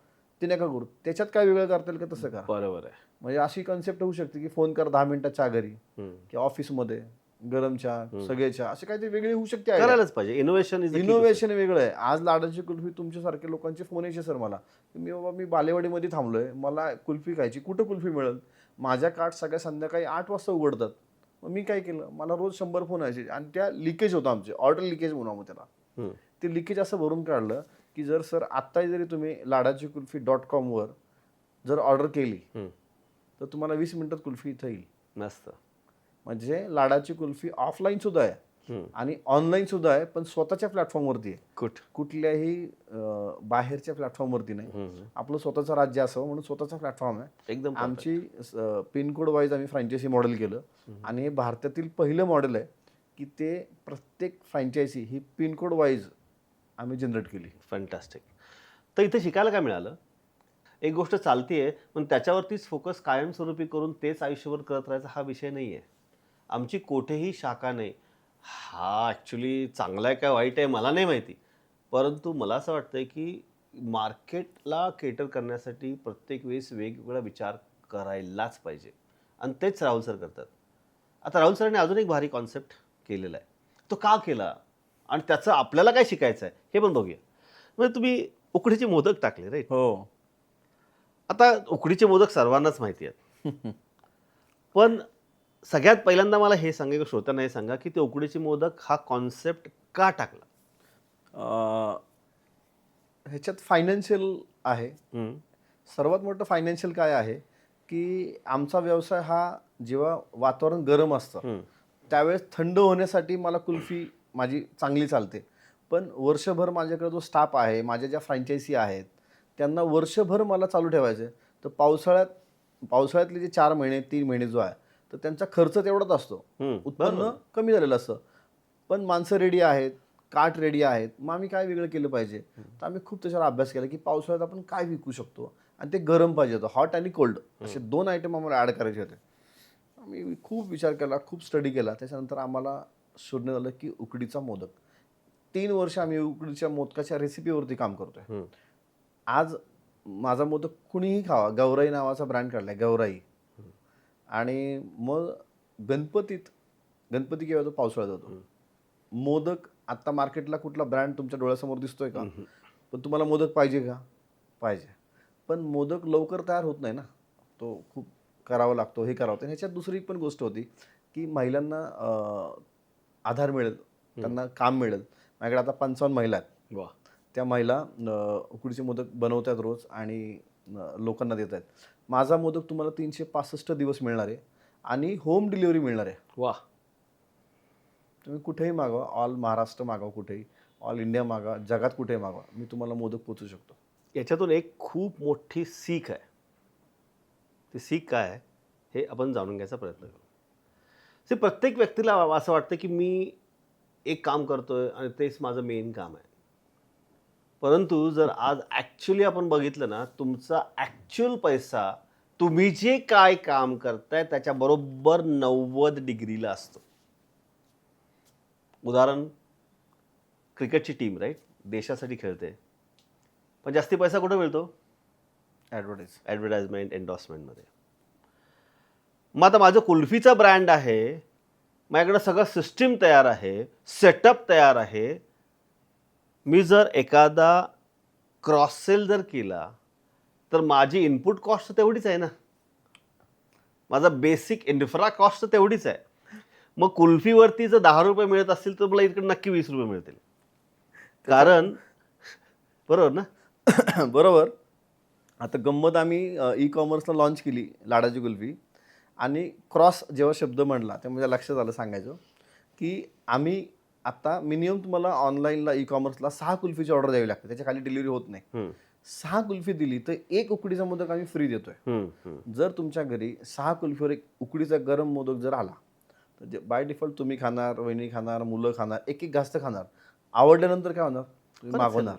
ते नका करू. त्याच्यात काय वेगळं करता येईल का तसं करा. बरोबर आहे. म्हणजे अशी कॉन्सेप्ट होऊ शकते की फोन कर 10 मिनिटात चहा घरी किंवा ऑफिसमध्ये गरम चहा, सगळे चहा, असे काहीतरी वेगळी होऊ शकते. करायलाच पाहिजे. इनोव्हेशन वेगळं आहे. आज लाडाची कुल्फी तुमच्यासारख्या लोकांचे फोन यायचे सर मला, मी बालेवाडीमध्ये थांबलोय, मला कुल्फी खायची, कुठं कुल्फी मिळेल. माझ्या कार्ट सगळ्या संध्याकाळी 8 वाजता उघडतात. मग मी काय केलं, मला रोज 100 फोन यायचे आणि त्या लिकेज होतं, आमचे ऑर्डर लिकेज म्हणून मग त्याला. ते लिकेज असं भरून काढलं की जर सर आत्ता जरी तुम्ही लाडाची कुल्फी .com वर जर ऑर्डर केली तर तुम्हाला 20 मिनिटात कुल्फी इथं येईल. मस्त. म्हणजे लाडाची कुल्फी ऑफलाईन सुद्धा आहे आणि ऑनलाईन सुद्धा आहे, पण स्वतःच्या प्लॅटफॉर्मवरती आहे. कुठल्याही बाहेरच्या प्लॅटफॉर्मवरती नाही. आपलं स्वतःचं राज्य असावं म्हणून स्वतःचा प्लॅटफॉर्म आहे. एकदम आमची पिनकोड वाईज आम्ही फ्रँचायझी मॉडेल केलं आणि हे भारतातील पहिलं मॉडेल आहे की ते प्रत्येक फ्रँचायझी ही पिनकोड वाईज आम्ही जनरेट केली. फॅन्टॅस्टिक. तर इथे शिकायला काय मिळालं, एक गोष्ट चालतीये पण त्याच्यावरतीच फोकस कायमस्वरूपी करून तेच आयुष्यभर करत राहायचा हा विषय नाही आहे. आमची कोठेही शाखा नाही. हा ॲक्च्युली चांगला आहे काय वाईट आहे मला नाही माहिती, परंतु मला असं वाटतंय की मार्केटला केटर करण्यासाठी प्रत्येक वेळेस वेगवेगळा विचार करायलाच पाहिजे आणि तेच राहुल सर करतात. आता राहुल सरांनी अजून एक भारी कॉन्सेप्ट केलेला आहे. तो का केला आणि त्याचं आपल्याला काय शिकायचं आहे हे पण बघूया. म्हणजे तुम्ही उकडीचे मोदक टाकले राईट. हो. आता उकडीचे मोदक सर्वांनाच माहिती आहेत, पण सगळ्यात पहिल्यांदा मला हे सांगा की श्रोत्यांना हे सांगा की ते उकडीचे मोदक हा कॉन्सेप्ट का टाकला. ह्याच्यात फायनान्शियल आहे. सर्वात मोठं फायनान्शियल काय आहे की आमचा व्यवसाय हा जेव्हा वातावरण गरम असतं त्यावेळेस थंड होण्यासाठी मला कुल्फी माझी चांगली चालते, पण वर्षभर माझ्याकडे जो स्टाफ आहे, माझ्या ज्या फ्रँचायझी आहेत त्यांना वर्षभर मला चालू ठेवायचं आहे. तर पावसाळ्यातले जे 4 महिने 3 महिने जो आहे तर त्यांचा खर्च तेवढाच असतो, उत्पन्न कमी झालेलं असतं, पण माणसं रेडी आहेत, कार्ट रेडी आहेत. मग आम्ही काय वेगळं केलं पाहिजे. तर आम्ही खूप त्याच्यावर अभ्यास केला की पावसाळ्यात आपण काय विकू शकतो आणि ते गरम पाहिजे होतं, हॉट आणि कोल्ड असे 2 आयटम आम्हाला ॲड करायचे होते. आम्ही खूप विचार केला, खूप स्टडी केला. त्याच्यानंतर आम्हाला शोधण्यात आलं की उकडीचा मोदक. 3 वर्ष आम्ही उकडीच्या मोदकाच्या रेसिपीवरती काम करतोय. आज माझा मोदक कुणीही खावा, गौराई नावाचा ब्रँड काढलाय, गौराई. आणि मग गणपती केव्हा येतो, पावसाळ्यात होतो. मोदक आत्ता मार्केटला कुठला ब्रँड तुमच्या डोळ्यासमोर दिसतोय का, पण तुम्हाला मोदक पाहिजे का, पाहिजे, पण मोदक लवकर तयार होत नाही ना, तो खूप करावा लागतो, हे करावं. ह्याच्यात दुसरी पण गोष्ट होती की महिलांना आधार मिळेल, त्यांना काम मिळेल. माझ्याकडे आता 55 महिला आहेत. वा. त्या महिला उकडीचे मोदक बनवतात रोज आणि लोकांना देत आहेत. माझा मोदक तुम्हाला 365 दिवस मिळणार आहे आणि होम डिलिव्हरी मिळणार आहे. वा. तुम्ही कुठेही मागवा, ऑल महाराष्ट्र मागवा, कुठेही ऑल इंडिया मागा, जगात कुठेही मागवा, मी तुम्हाला मोदक पोचू शकतो. याच्यातून एक खूप मोठी सीख आहे ती सीख काय आहे हे आपण जाणून घ्यायचा प्रयत्न करू. प्रत्येक व्यक्तीला असं वाटतं की मी एक काम करतोय आणि तेच माझं मेन काम आहे. परंतु जर आज ॲक्च्युली आपण बघितलं ना, तुमचा ॲक्च्युअल पैसा तुम्ही जे काय काम करताय त्याच्या बरोबर 90 डिग्रीला असतो. उदाहरण, क्रिकेटची टीम राईट देशासाठी खेळते, पण जास्ती पैसा कुठं मिळतो? ॲडव्हर्टाइजमेंट एन्डॉर्समेंटमध्ये. मग आता माझं कुल्फीचा ब्रँड आहे, माझ्याकडे सगळं सिस्टीम तयार आहे, सेटअप तयार आहे. मी जर एखादा क्रॉस सेल जर केला तर माझी इनपुट कॉस्ट तेवढीच आहे ना, माझा बेसिक इन्फ्रा कॉस्ट तेवढीच आहे. मग कुल्फीवरती जर 10 रुपये मिळत असतील तर मला इकडे नक्की 20 रुपये मिळतील. कारण बरोबर ना? बरोबर. आता गंमत, आम्ही ई कॉमर्सला लॉन्च केली लाडाची कुल्फी, आणि क्रॉस जेव्हा शब्द म्हणला तेव्हा माझ्या लक्षात आलं सांगायचं की आम्ही आता मिनिमम तुम्हाला ऑनलाईनला ई कॉमर्सला 6 कुल्फीची ऑर्डर द्यावी लागते, त्याच्या खाली डिलिव्हरी होत नाही. 6 कुल्फी दिली तर 1 उकडीचा मोदक आम्ही फ्री देतोय. जर तुमच्या घरी 6 कुल्फीवर 1 उकडीचा गरम मोदक जर आला तर बाय डिफॉल्ट तुम्ही खाणार, वहिनी खाणार, मुलं खाणार, एक घास तर खाणार. आवडल्यानंतर काय होणार? तुम्ही मागवणार.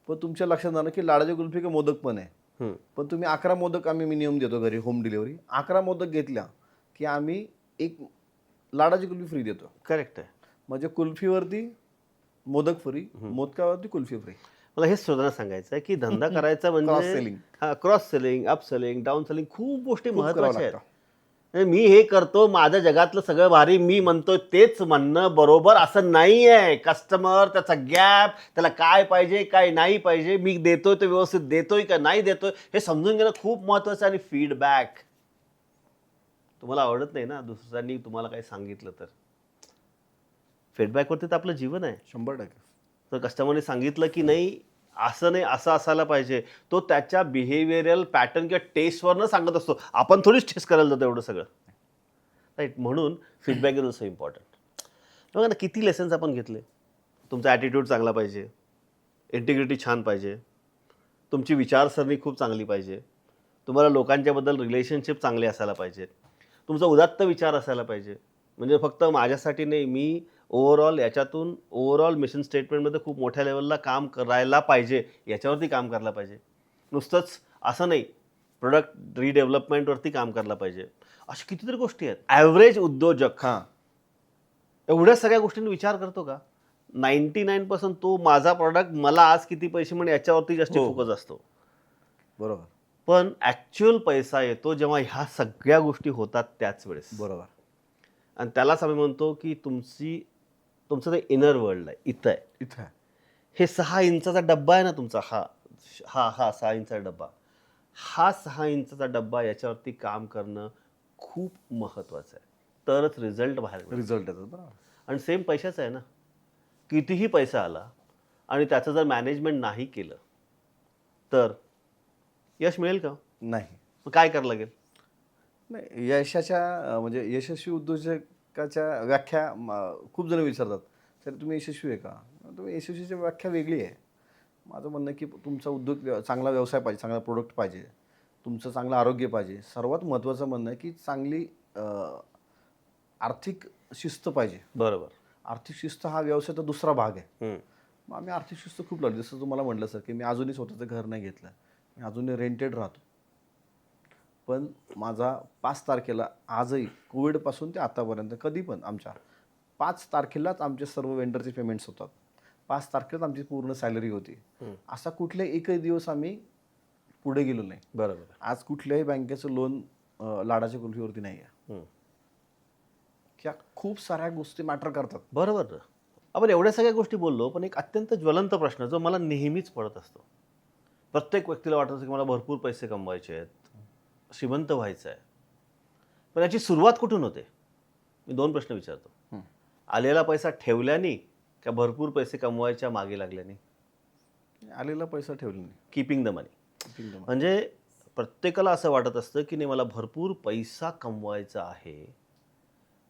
पण तुमच्या लक्षात आलं की लाडाची कुल्फी का मोदक पण आहे, पण तुम्ही 11 मोदक आम्ही मिनिमम देतो घरी होम डिलिव्हरी. 11 मोदक घेतल्या की आम्ही 1 लाडाची कुल्फी फ्री देतो. करेक्ट आहे. म्हणजे कुल्फीवरती मोदक फ्री, मोदकावरती कुल्फी फ्री. मला हेच शोधणं सांगायचं आहे की धंदा करायचा म्हणजे cross selling, up selling, down selling खूप गोष्टी महत्त्वाच्या आहेत. मी हे करतो, माझ्या जगातलं सगळं भारी, मी म्हणतोय तेच म्हणणं बरोबर असं नाही आहे. कस्टमर, त्याचा गॅप, त्याला काय पाहिजे काय नाही पाहिजे, मी देतोय तो व्यवस्थित देतोय का नाही देतोय हे समजून घेणं खूप महत्त्वाचं आहे. आणि फीडबॅक तुम्हाला आवडत नाही ना, दुसऱ्यांनी तुम्हाला काही सांगितलं तर फीडबॅकवरती तर आपलं जीवन आहे. 100%. तर कस्टमरने सांगितलं की नाही असं नाही, असं असायला पाहिजे, तो त्याच्या बिहेवियरल पॅटर्न किंवा टेस्टवरनं सांगत असतो. आपण थोडीच टेस्ट करायला जातो एवढं सगळं राईट. म्हणून फीडबॅक इज ऑल्सो इम्पॉर्टंट. बघा ना, किती लेसन्स आपण घेतले. तुमचा ॲटिट्यूड चांगला पाहिजे, इंटिग्रिटी छान पाहिजे, तुमची विचारसरणी खूप चांगली पाहिजे, तुम्हाला लोकांच्याबद्दल रिलेशनशिप चांगले असायला पाहिजेत, तुमचा उदात्त विचार असायला पाहिजे. म्हणजे फक्त माझ्यासाठी नाही, मी ओव्हरऑल याच्यातून ओव्हरऑल मिशन स्टेटमेंटमध्ये खूप मोठ्या लेवलला काम करायला पाहिजे, याच्यावरती काम करायला पाहिजे. नुसतंच असं नाही, प्रोडक्ट रिडेव्हलपमेंटवरती काम करायला पाहिजे. अशा कितीतरी गोष्टी आहेत. ॲव्हरेज उद्योजक एवढ्या सगळ्या गोष्टींनी विचार करतो का? 99% तो माझा प्रॉडक्ट मला आज किती पैसे मिळेल याच्यावरती जास्त फोकस असतो. बरोबर. पण ॲक्च्युअल पैसा येतो जेव्हा ह्या सगळ्या गोष्टी होतात त्याच वेळेस. बरोबर. आणि त्यालाच आम्ही म्हणतो की तुमचं ते इनर वर्ल्ड आहे, इथं आहे. हे 6 इंचाचा डब्बा आहे ना तुमचा, हा 6 इंचाचा डब्बा, हा 6 इंचाचा डब्बा, याच्यावरती काम करणं खूप महत्त्वाचं आहे. तरच रिझल्ट बाहेर रिझल्ट येतात. बरोबर. आणि सेम पैशाचं आहे ना, कितीही पैसा आला आणि त्याचं जर मॅनेजमेंट नाही केलं तर यश मिळेल का? नाही. मग काय करावं लागेल? नाही, यशाच्या म्हणजे यशस्वी उद्योजकाच्या व्याख्या खूप जण विचारतात, सर तुम्ही यशस्वी आहे का? तुम्ही यशस्वीची व्याख्या वेगळी आहे. माझं म्हणणं की तुमचा उद्योग चांगला व्यवसाय पाहिजे, चांगला प्रोडक्ट पाहिजे, तुमचं चांगलं आरोग्य पाहिजे. सर्वात महत्त्वाचं म्हणणं आहे की चांगली आर्थिक शिस्त पाहिजे. बरोबर. आर्थिक शिस्त हा व्यवसायाचा दुसरा भाग आहे. मग आम्ही आर्थिक शिस्त खूप लावली. जसं तुम्हाला म्हटलं सर की मी अजूनही स्वतःचं घर नाही घेतलं, मी अजूनही रेंटेड राहतो. पण माझा 5 तारखेला आजही कोविडपासून ते आतापर्यंत कधी पण आमच्या 5 तारखेलाच आमचे सर्व वेंडरचे पेमेंट्स होतात. 5 तारखेलाच आमची पूर्ण सॅलरी होती. असा कुठलाही एकही दिवस आम्ही पुढे गेलो नाही. बरोबर. आज कुठल्याही बँकेचं लोन लाडाच्या कुल्फीवरती नाही आहे. त्या खूप साऱ्या गोष्टी मॅटर करतात. बरोबर. आपण एवढ्या सगळ्या गोष्टी बोललो, पण एक अत्यंत ज्वलंत प्रश्न जो मला नेहमीच पडत असतो. प्रत्येक व्यक्तीला वाटत असतं की मला भरपूर पैसे कमवायचे आहेत, श्रीमंत व्हायचं आहे, पण याची सुरुवात कुठून होते? मी 2 प्रश्न विचारतो. आलेला पैसा ठेवल्याने का भरपूर पैसे कमवायच्या मागे लागल्याने? आलेला पैसा ठेवला नाही. कीपिंग द मनी. म्हणजे प्रत्येकाला असं वाटत असतं की नाही मला भरपूर पैसा कमवायचा आहे,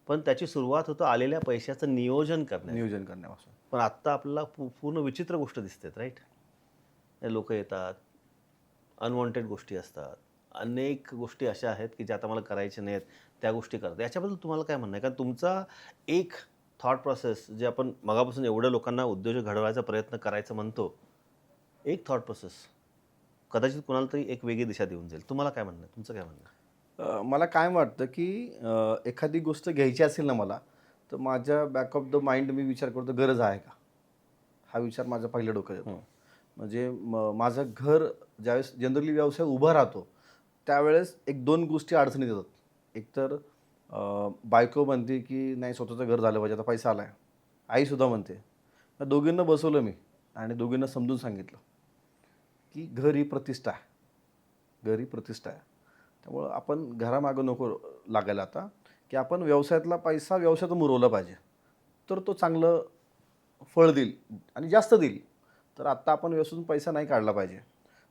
पण त्याची सुरुवात होतं आलेल्या पैशाचं नियोजन करण्यापासून. पण आत्ता आपल्याला पूर्ण विचित्र गोष्ट दिसते राईट. लोक येतात, अनवॉन्टेड गोष्टी असतात, अनेक गोष्टी अशा आहेत की ज्या आता मला करायच्या नाहीत, त्या गोष्टी करतात. याच्याबद्दल तुम्हाला काय म्हणणं आहे? कारण तुमचा एक थॉट प्रोसेस जे आपण मगापासून एवढ्या लोकांना उद्योजक घडवायचा प्रयत्न करायचं म्हणतो, एक थॉट प्रोसेस कदाचित कोणाला तरी एक वेगळी दिशा देऊन जाईल. तुम्हाला काय म्हणणं आहे? तुमचं काय म्हणणं आहे? मला काय वाटतं की एखादी गोष्ट घ्यायची असेल ना मला, तर माझ्या बॅक ऑफ द माइंड मी विचार करतो गरज आहे का, हा विचार माझ्या पहिल्या डोक्यात येतो. म्हणजे माझं घर ज्यावेळेस जनरली व्यवसाय उभा राहतो त्यावेळेस एक दोन गोष्टी अडचणीत येतात. एकतर बायको म्हणते की नाही स्वतःचं घर झालं पाहिजे, आता पैसा आला आहे. आईसुद्धा म्हणते. त्या दोघींना बसवलं मी आणि दोघींना समजून सांगितलं की घर ही प्रतिष्ठा आहे, घर ही प्रतिष्ठा आहे. त्यामुळं आपण घरामागं नको लागायला आता, की आपण व्यवसायातला पैसा व्यवसायात मुरवला पाहिजे, तर तो चांगलं फळ देईल आणि जास्त देईल. तर आत्ता आपण व्यवसायातून पैसा नाही काढला पाहिजे.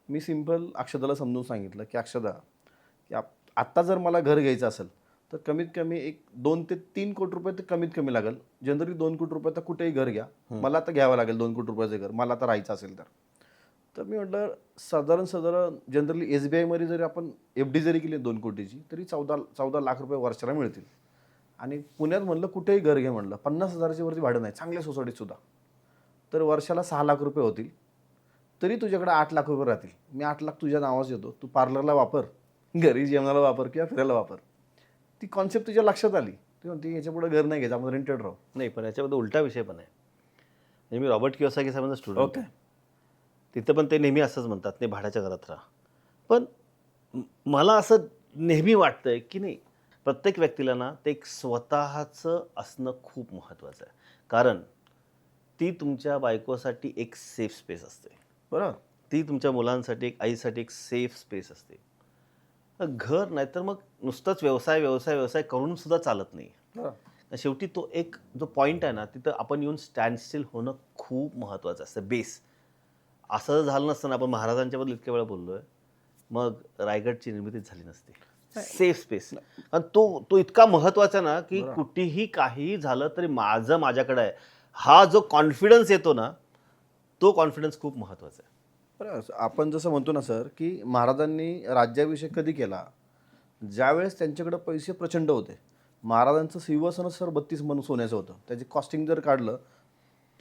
मी सिंपल अक्षदाला समजून सांगितलं की अक्षदा, की आत्ता जर मला घर घ्यायचं असेल तर कमीत कमी एक 2 ते 3 कोटी रुपये तर कमीत कमी लागेल. जनरली 2 कोटी रुपये तर कुठेही घर घ्या, मला आता घ्यावं लागेल 2 कोटी रुपयाचं घर, मला आता राहायचं असेल तर. तर मी म्हटलं साधारण जनरली SBIमध्ये जरी आपण FD जरी केली 2 कोटीची तरी 14 लाख रुपये वर्षाला मिळतील. आणि पुण्यात म्हणलं कुठेही घर घे म्हणलं, 50,000च्या वरती भाडं नाही, चांगल्या सोसायटीत सुद्धा. तर वर्षाला 6 लाख रुपये होतील, तरी तुझ्याकडे 8 लाख रुपये राहतील. मी 8 लाख तुझ्या नावाच देतो, तू पार्लरला वापर, घरी जेवणाला वापर किंवा फिरायला वापर. ती कॉन्सेप्ट तुझ्या लक्षात आली. ती म्हणते याच्यापुढे घर नाही घ्यायचं, आपण रेंटेड राहू. नाही, पण याच्याबद्दल उलटा विषय पण आहे. म्हणजे मी रॉबर्ट कियोसाकी साहेबांचा स्टुडंट ओके. आहे. तिथं पण ते नेहमी असंच म्हणतात, नाही भाड्याच्या घरात राहा. पण मला असं नेहमी वाटतंय की नाही, प्रत्येक व्यक्तीला ना ते एक स्वतःचं असणं खूप महत्त्वाचं आहे. कारण ती तुमच्या बायकोसाठी एक सेफ स्पेस असते, बरोबर. ती तुमच्या मुलांसाठी, एक आईसाठी एक सेफ स्पेस असते. घर नाही तर मग नुसतंच व्यवसाय व्यवसाय व्यवसाय करून सुद्धा चालत नाही. शेवटी तो एक जो पॉईंट आहे ना, तिथं आपण येऊन स्टँडस्टिल होणं खूप महत्त्वाचं असतं, बेस. असं झालं नसतं ना, आपण महाराजांच्याबद्दल इतक्या वेळा बोललोय, मग रायगडची निर्मितीच झाली नसती. Safe space. आणि तो इतका महत्त्वाचा ना, की कुठेही काहीही झालं तरी माझ्याकडे आहे, हा जो कॉन्फिडन्स येतो ना, तो कॉन्फिडन्स खूप महत्त्वाचा आहे. बरं, आपण जसं म्हणतो ना सर, की महाराजांनी राज्याभिषेक कधी केला, ज्यावेळेस त्यांच्याकडे पैसे प्रचंड होते. महाराजांचं सिंहासनच सर 32 मन सोन्याचं होतं. त्याची कॉस्टिंग जर काढलं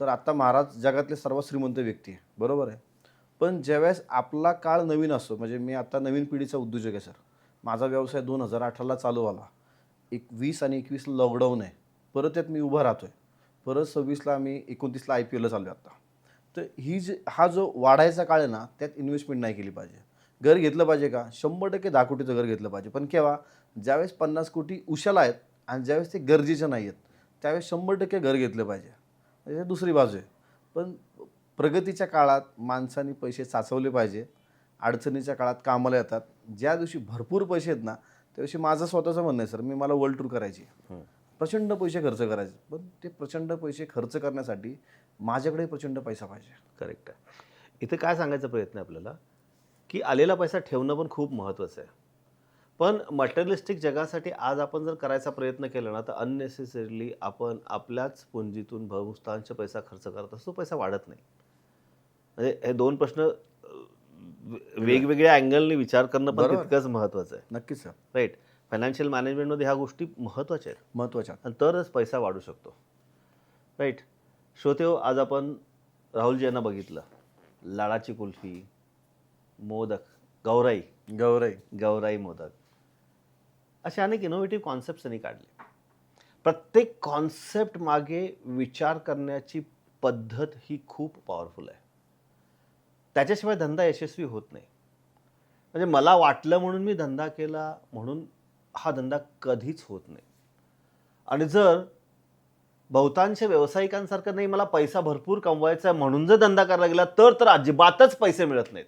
तर आता महाराज जगातले सर्वात श्रीमंत व्यक्ती आहे, बरोबर आहे. पण ज्यावेळेस आपला काळ नवीन असतो, म्हणजे मी आता नवीन पिढीचा उद्योजक आहे सर. माझा व्यवसाय 2018ला चालू झाला. 20 आणि 21ला लॉकडाऊन आहे, परत त्यात मी उभा राहतोय. परत 26ला आम्ही 29ला IPOला चालू आहे आता. तर हा जो वाढायचा काळ आहे ना, त्यात इन्व्हेस्टमेंट नाही केली पाहिजे. घर घेतलं पाहिजे का? 100% 10 कोटीचं घर घेतलं पाहिजे. पण केव्हा? ज्यावेळेस 50 कोटी उशाला आहेत आणि ज्यावेळेस ते गरजेचे नाही आहेत, त्यावेळेस 100% घर घेतलं पाहिजे. म्हणजे दुसरी बाजू आहे. पण प्रगतीच्या काळात माणसांनी पैसे साचवले पाहिजे. अडचणीच्या काळात कामाला येतात. ज्या दिवशी भरपूर पैसे आहेत ना, त्या दिवशी माझं स्वतःचं म्हणणं आहे सर, मला वर्ल्ड टूर करायची आहे. प्रचंड पैसे खर्च करायचे, पण ते प्रचंड पैसे खर्च करण्यासाठी माझ्याकडे प्रचंड पैसा पाहिजे. करेक्ट आहे. इथे काय सांगायचा प्रयत्न आहे आपल्याला, की आलेला पैसा ठेवणं पण खूप महत्त्वाचं आहे. पण मटेरियलिस्टिक जगासाठी आज आपण जर करायचा प्रयत्न केला ना, तर अननेसेसरीली आपण आपल्याच पुंजीतून बहुतांश पैसा खर्च करत असतो, पैसा वाढत नाही. म्हणजे हे दोन प्रश्न वेगवेगळ्या अँगलने विचार करणं पण तितकंच महत्त्वाचं आहे. नक्कीच सर. राईट. फायनान्शियल मॅनेजमेंटमध्ये ह्या गोष्टी महत्त्वाच्या आहेत, महत्त्वाच्या. आणि तरच पैसा वाढू शकतो. राईट. श्रोतेहो, आज आपण राहुलजी यांना बघितलं. लाडाची कुल्फी, मोदक, गौराई मोदक, असे अनेक इनोव्हेटिव्ह कॉन्सेप्ट्स त्यांनी काढले. प्रत्येक कॉन्सेप्ट मागे विचार करण्याची पद्धत ही खूप पॉवरफुल आहे. त्याच्याशिवाय धंदा यशस्वी होत नाही. म्हणजे मला वाटलं म्हणून मी धंदा केला म्हणून हा धंदा कधीच होत नाही. आणि जर बहुतांश व्यावसायिकांसारखं नाही, मला पैसा भरपूर कमवायचा आहे म्हणून जर धंदा करायला गेला तर अजिबातच पैसे मिळत नाहीत.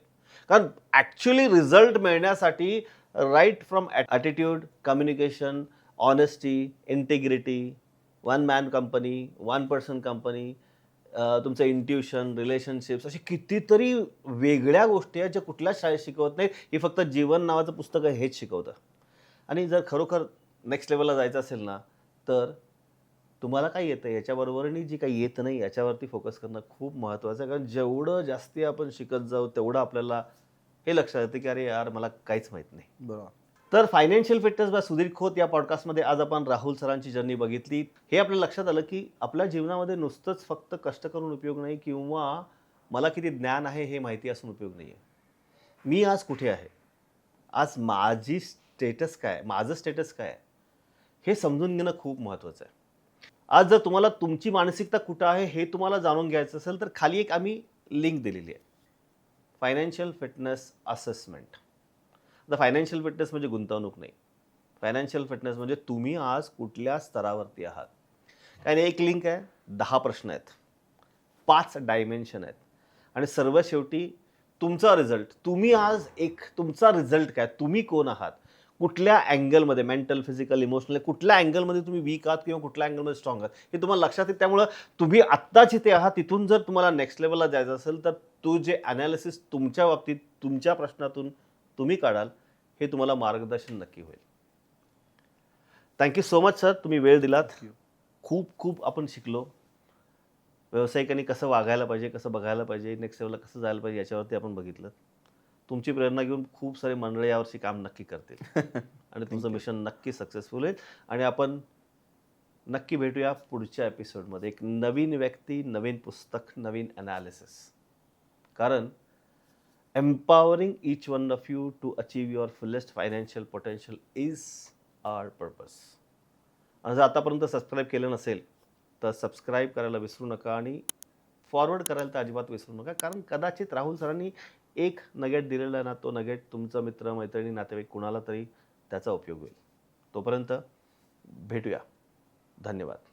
कारण ॲक्च्युली रिझल्ट मिळण्यासाठी right from attitude, communication, honesty, integrity, one man company, one person company, तुमचं इंट्युशन, रिलेशनशिप्स, अशी कितीतरी वेगळ्या गोष्टी आहेत ज्या कुठल्याच शाळेत शिकवत नाहीत. ही फक्त जीवन नावाचं पुस्तक आहे हेच शिकवतं. आणि जर खरोखर नेक्स्ट लेवलला जायचं असेल ना, तर तुम्हाला काय येतं याच्याबरोबरही जी काही येत नाही याच्यावरती फोकस करणं खूप महत्त्वाचं आहे. कारण जेवढं जास्ती आपण शिकत जाऊ तेवढं आपल्याला हे लक्षात येतं की अरे यार मला काहीच माहीत नाही. बरोबर. तर financial fitness by Sudhir Khot या पॉडकास्टमध्ये आज आपण राहुल सरांची जर्नी बघितली. हे आपल्या लक्षात आलं की आपल्या जीवनामध्ये नुसतंच फक्त कष्ट करून उपयोग नाही किंवा मला किती ज्ञान आहे हे माहिती असून उपयोग नाही आहे. मी आज कुठे आहे, आज माझी स्टेटस काय, माझं स्टेटस काय आहे, हे समजून घेणं खूप महत्त्वाचं आहे. आज जर तुम्हाला तुमची मानसिकता कुठं आहे हे तुम्हाला जाणून घ्यायचं असेल तर खाली एक आम्ही लिंक दिलेली आहे, फायनान्शियल फिटनेस असेसमेंट. आता फायनान्शियल फिटनेस म्हणजे गुंतवणूक नाही. फायनान्शियल फिटनेस म्हणजे तुम्ही आज कुठल्या स्तरावरती आहात. आणि एक लिंक आहे, 10 प्रश्न आहेत, 5 डायमेन्शन आहेत आणि सर्व शेवटी तुमचा रिझल्ट. तुम्ही आज तुमचा रिझल्ट काय, तुम्ही कोण आहात, कुठल्या अँगलमध्ये, मेंटल, फिजिकल, इमोशनल, कुठल्या अँगलमध्ये तुम्ही वीक आहात किंवा कुठल्या अँगलमध्ये स्ट्रॉंग आहात हे तुम्हाला लक्षात येईल. त्यामुळं तुम्ही आत्ता जिथे आहात तिथून जर तुम्हाला नेक्स्ट लेवलला जायचं असेल तर जे ॲनालिसिस तुमच्या बाबतीत तुमच्या प्रश्नातून तुम्ही काढाल हे तुम्हाला मार्गदर्शन नक्की होईल. थँक्यू सो मच सर, तुम्ही वेळ दिलात. खूप खूप आपण शिकलो. व्यावसायिकांनी कसं वागायला पाहिजे, कसं बघायला पाहिजे, नेक्स्ट लेवलला कसं जायला पाहिजे याच्यावरती आपण बघितलं. तुमची प्रेरणा घेऊन खूप सारे मंडळी यावर्षी काम नक्की करतील आणि तुमचं मिशन नक्की सक्सेसफुल होईल आणि आपण नक्की भेटूया पुढच्या एपिसोडमध्ये. एक नवीन व्यक्ती, नवीन पुस्तक, नवीन ॲनालिसिस. कारण empowering each one of you to achieve your fullest financial potential is our purpose. आणि जर आतापर्यंत सबस्क्राईब केलं नसेल तर सबस्क्राईब करायला विसरू नका आणि फॉरवर्ड करायला तर अजिबात विसरू नका. कारण कदाचित राहुल सरांनी एक नगेट दिलेला ना, तो नगेट तुमचा मित्र, मैत्रिणी, नातेवाईक कुणाला तरी त्याचा उपयोग होईल. तोपर्यंत भेटूया. धन्यवाद.